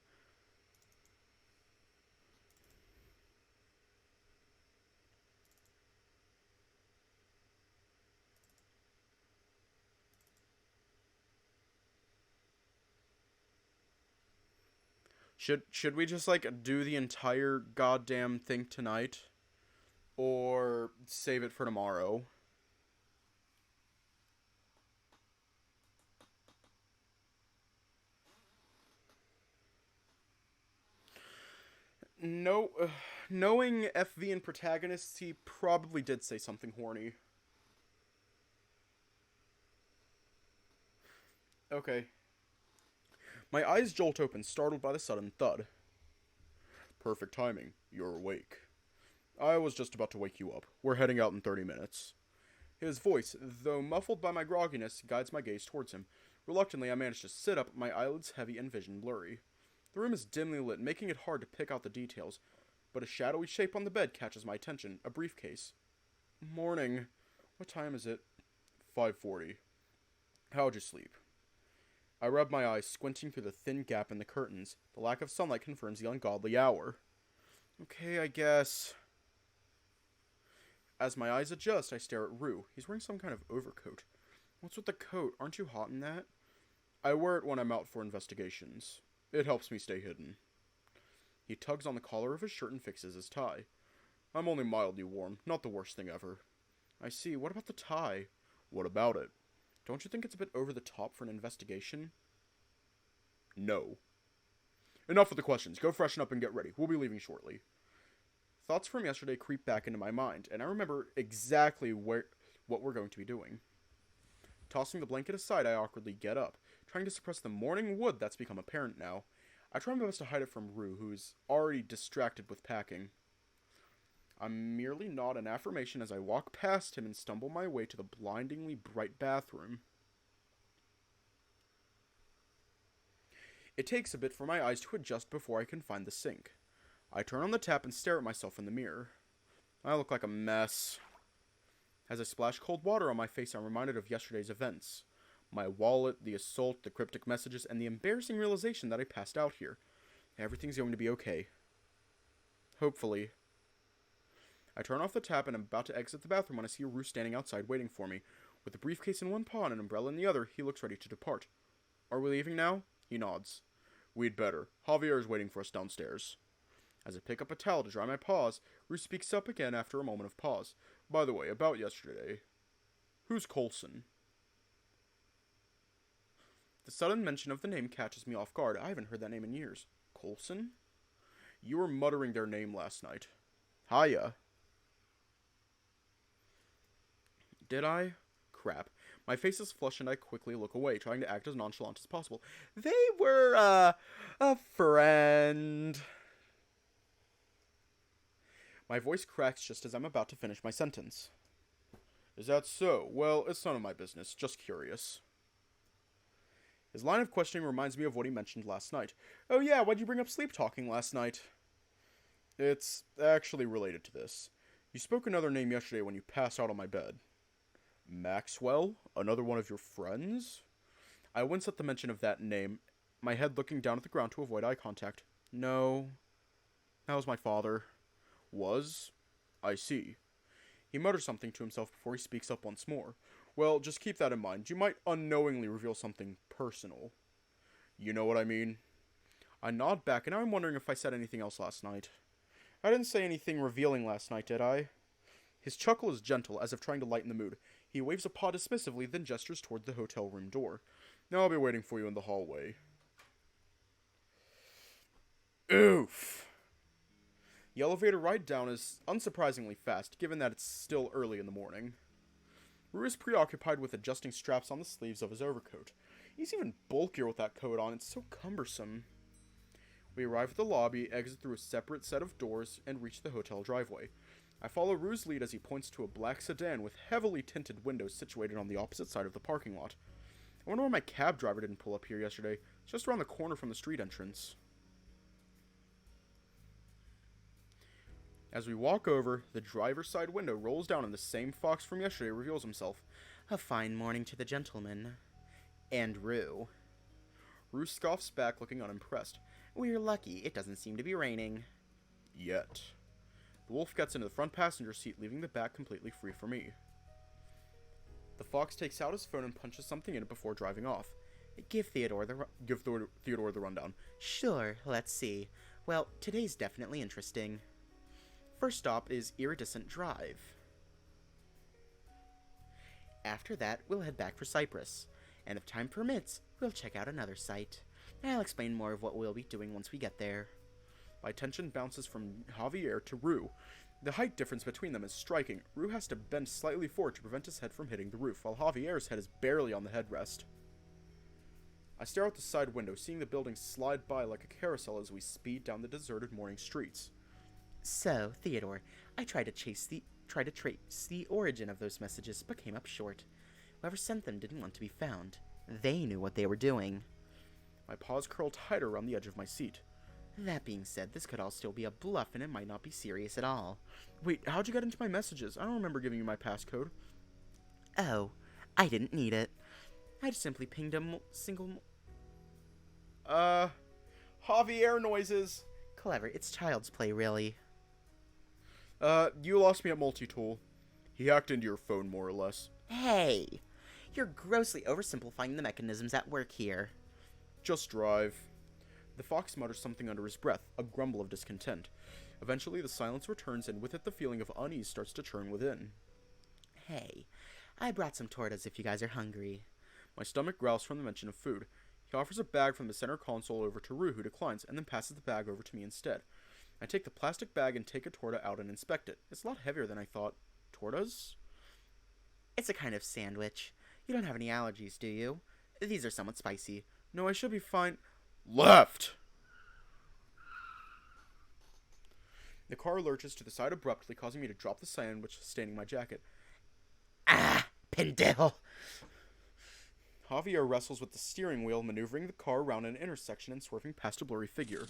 Should we just, like, do the entire goddamn thing tonight? Or save it for tomorrow? No, knowing FV and protagonists, he probably did say something horny. Okay. My eyes jolt open, startled by the sudden thud. Perfect timing. You're awake. I was just about to wake you up. We're heading out in 30 minutes. His voice, though muffled by my grogginess, guides my gaze towards him. Reluctantly, I manage to sit up, my eyelids heavy and vision blurry. The room is dimly lit, making it hard to pick out the details, but a shadowy shape on the bed catches my attention, a briefcase. Morning. What time is it? 5:40. How'd you sleep? I rub my eyes, squinting through the thin gap in the curtains. The lack of sunlight confirms the ungodly hour. Okay, I guess. As my eyes adjust, I stare at Rue. He's wearing some kind of overcoat. What's with the coat? Aren't you hot in that? I wear it when I'm out for investigations. It helps me stay hidden. He tugs on the collar of his shirt and fixes his tie. I'm only mildly warm, not the worst thing ever. I see. What about the tie? What about it? Don't you think it's a bit over the top for an investigation? No. Enough with the questions. Go freshen up and get ready. We'll be leaving shortly. Thoughts from yesterday creep back into my mind, and I remember exactly what we're going to be doing. Tossing the blanket aside, I awkwardly get up, trying to suppress the morning wood that's become apparent now. I try my best to hide it from Rue, who's already distracted with packing. I merely nod an affirmation as I walk past him and stumble my way to the blindingly bright bathroom. It takes a bit for my eyes to adjust before I can find the sink. I turn on the tap and stare at myself in the mirror. I look like a mess. As I splash cold water on my face, I'm reminded of yesterday's events. My wallet, the assault, the cryptic messages, and the embarrassing realization that I passed out here. Everything's going to be okay. Hopefully. I turn off the tap and am about to exit the bathroom when I see Rue standing outside waiting for me. With a briefcase in one paw and an umbrella in the other, he looks ready to depart. Are we leaving now? He nods. We'd better. Javier is waiting for us downstairs. As I pick up a towel to dry my paws, Rue speaks up again after a moment of pause. By the way, about yesterday. Who's Coulson? The sudden mention of the name catches me off guard. I haven't heard that name in years. Coulson? You were muttering their name last night. Hiya. Did I? Crap. My face is flushed and I quickly look away, trying to act as nonchalant as possible. They were, a friend. My voice cracks just as I'm about to finish my sentence. Is that so? Well, it's none of my business. Just curious. His line of questioning reminds me of what he mentioned last night. Oh yeah, why'd you bring up sleep talking last night? It's actually related to this. You spoke another name yesterday when you passed out on my bed. Maxwell? Another one of your friends? I wince at the mention of that name, my head looking down at the ground to avoid eye contact. No. That was my father. Was? I see. He mutters something to himself before he speaks up once more. Well, just keep that in mind. You might unknowingly reveal something personal. You know what I mean? I nod back, and now I'm wondering if I said anything else last night. I didn't say anything revealing last night, did I? His chuckle is gentle, as if trying to lighten the mood. He waves a paw dismissively, then gestures toward the hotel room door. Now I'll be waiting for you in the hallway. Oof. The elevator ride down is unsurprisingly fast, given that it's still early in the morning. Rue is preoccupied with adjusting straps on the sleeves of his overcoat. He's even bulkier with that coat on, it's so cumbersome. We arrive at the lobby, exit through a separate set of doors, and reach the hotel driveway. I follow Rue's lead as he points to a black sedan with heavily tinted windows situated on the opposite side of the parking lot. I wonder why my cab driver didn't pull up here yesterday. It's just around the corner from the street entrance. As we walk over, the driver's side window rolls down and the same fox from yesterday reveals himself. A fine morning to the gentleman. And Rue. Rue scoffs back, looking unimpressed. We're lucky. It doesn't seem to be raining. Yet. The wolf gets into the front passenger seat, leaving the back completely free for me. The fox takes out his phone and punches something in it before driving off. Give Theodore the rundown. Sure, let's see. Well, today's definitely interesting. First stop is Iridescent Drive. After that, we'll head back for Cyprus. And if time permits, we'll check out another site. I'll explain more of what we'll be doing once we get there. My attention bounces from Javier to Rue. The height difference between them is striking. Rue has to bend slightly forward to prevent his head from hitting the roof, while Javier's head is barely on the headrest. I stare out the side window, seeing the buildings slide by like a carousel as we speed down the deserted morning streets. So, Theodore, I tried to trace the origin of those messages, but came up short. Whoever sent them didn't want to be found. They knew what they were doing. My paws curl tighter around the edge of my seat. That being said, this could all still be a bluff, and it might not be serious at all. Wait, how'd you get into my messages? I don't remember giving you my passcode. Oh, I didn't need it. I just simply pinged a single... Javier noises. Clever, it's child's play, really. You lost me at multi-tool. He hacked into your phone, more or less. Hey! You're grossly oversimplifying the mechanisms at work here. Just drive. The fox mutters something under his breath, a grumble of discontent. Eventually, the silence returns, and with it the feeling of unease starts to churn within. Hey, I brought some tortas if you guys are hungry. My stomach growls from the mention of food. He offers a bag from the center console over to Rue, who declines, and then passes the bag over to me instead. I take the plastic bag and take a torta out and inspect it. It's a lot heavier than I thought. Tortas? It's a kind of sandwich. You don't have any allergies, do you? These are somewhat spicy. No, I should be fine. Left! The car lurches to the side abruptly, causing me to drop the sandwich, staining my jacket. Ah! Pendle! Javier wrestles with the steering wheel, maneuvering the car around an intersection and swerving past a blurry figure.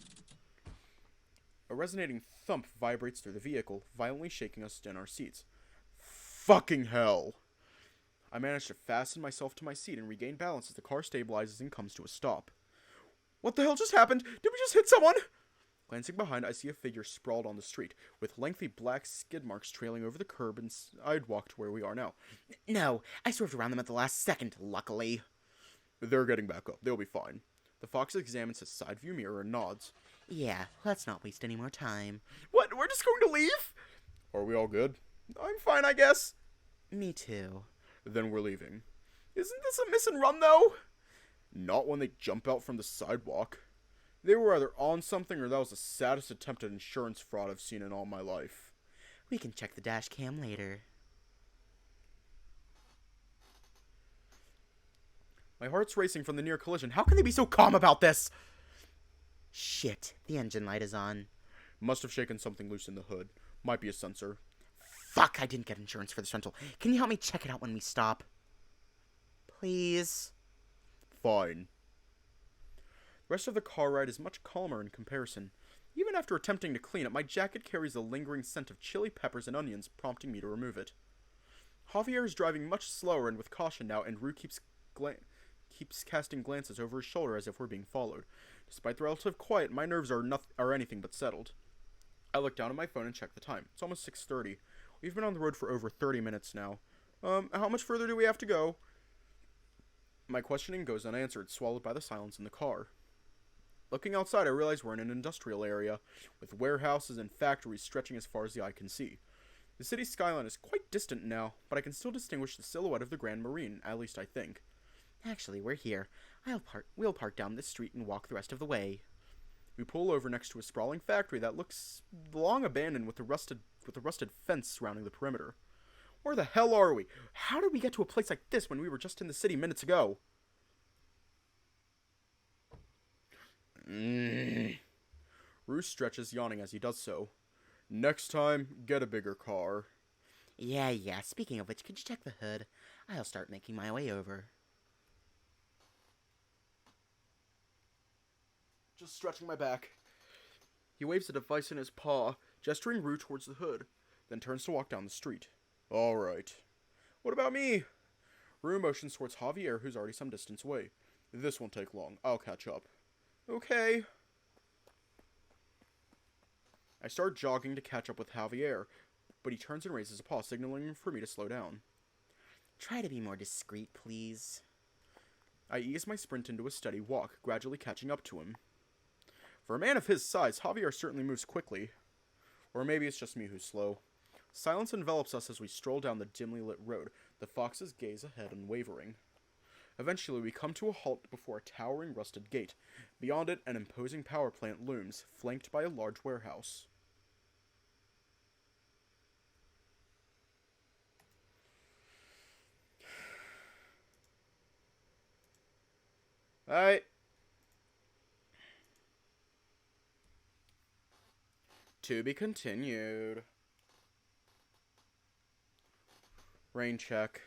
A resonating thump vibrates through the vehicle, violently shaking us in our seats. Fucking hell! I manage to fasten myself to my seat and regain balance as the car stabilizes and comes to a stop. What the hell just happened? Did we just hit someone? Glancing behind, I see a figure sprawled on the street, with lengthy black skid marks trailing over the curb and sidewalk to where we are now. No, I swerved around them at the last second, luckily. They're getting back up. They'll be fine. The fox examines his side view mirror and nods. Yeah, let's not waste any more time. What? We're just going to leave? Are we all good? I'm fine, I guess. Me too. Then we're leaving. Isn't this a miss and run, though? Not when they jump out from the sidewalk. They were either on something or that was the saddest attempt at insurance fraud I've seen in all my life. We can check the dash cam later. My heart's racing from the near collision. How can they be so calm about this? Shit, the engine light is on. Must have shaken something loose in the hood. Might be a sensor. Fuck, I didn't get insurance for this rental. Can you help me check it out when we stop? Please? Fine. The rest of the car ride is much calmer in comparison. Even after attempting to clean it, my jacket carries a lingering scent of chili peppers and onions, prompting me to remove it. Javier is driving much slower and with caution now, and Rue keeps casting glances over his shoulder as if we're being followed. Despite the relative quiet, my nerves are anything but settled. I look down at my phone and check the time. It's almost 6:30. We've been on the road for over 30 minutes now. How much further do we have to go? My questioning goes unanswered, swallowed by the silence in the car. Looking outside, I realize we're in an industrial area, with warehouses and factories stretching as far as the eye can see. The city's skyline is quite distant now, but I can still distinguish the silhouette of the Grand Marine, at least I think. Actually, we're here. We'll park down this street and walk the rest of the way. We pull over next to a sprawling factory that looks long abandoned with a rusted fence surrounding the perimeter. Where the hell are we? How did we get to a place like this when we were just in the city minutes ago? Rue stretches, yawning as he does so. Next time, get a bigger car. Yeah. Speaking of which, could you check the hood? I'll start making my way over. Just stretching my back. He waves a device in his paw, gesturing Rue towards the hood, then turns to walk down the street. All right. What about me? Rue motions towards Javier, who's already some distance away. This won't take long. I'll catch up. Okay. I start jogging to catch up with Javier, but he turns and raises a paw, signaling for me to slow down. Try to be more discreet, please. I ease my sprint into a steady walk, gradually catching up to him. For a man of his size, Javier certainly moves quickly. Or maybe it's just me who's slow. Silence envelops us as we stroll down the dimly lit road, the fox's gaze ahead unwavering. Eventually, we come to a halt before a towering rusted gate. Beyond it, an imposing power plant looms, flanked by a large warehouse. Alright. To be continued. Rain check.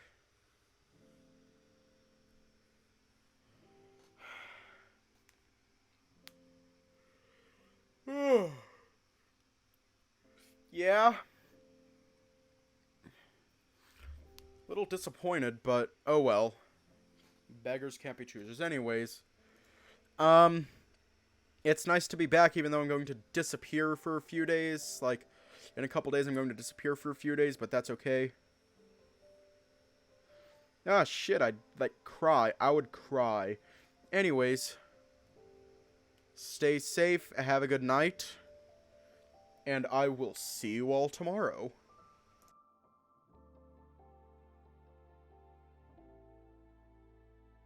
Yeah. Little disappointed, but oh well. Beggars can't be choosers. Anyways. It's nice to be back, even though I'm going to disappear for a few days. Like, in a couple days I'm going to disappear for a few days, but that's okay. Ah, shit, I'd, like, cry. I would cry. Anyways. Stay safe, have a good night. And I will see you all tomorrow.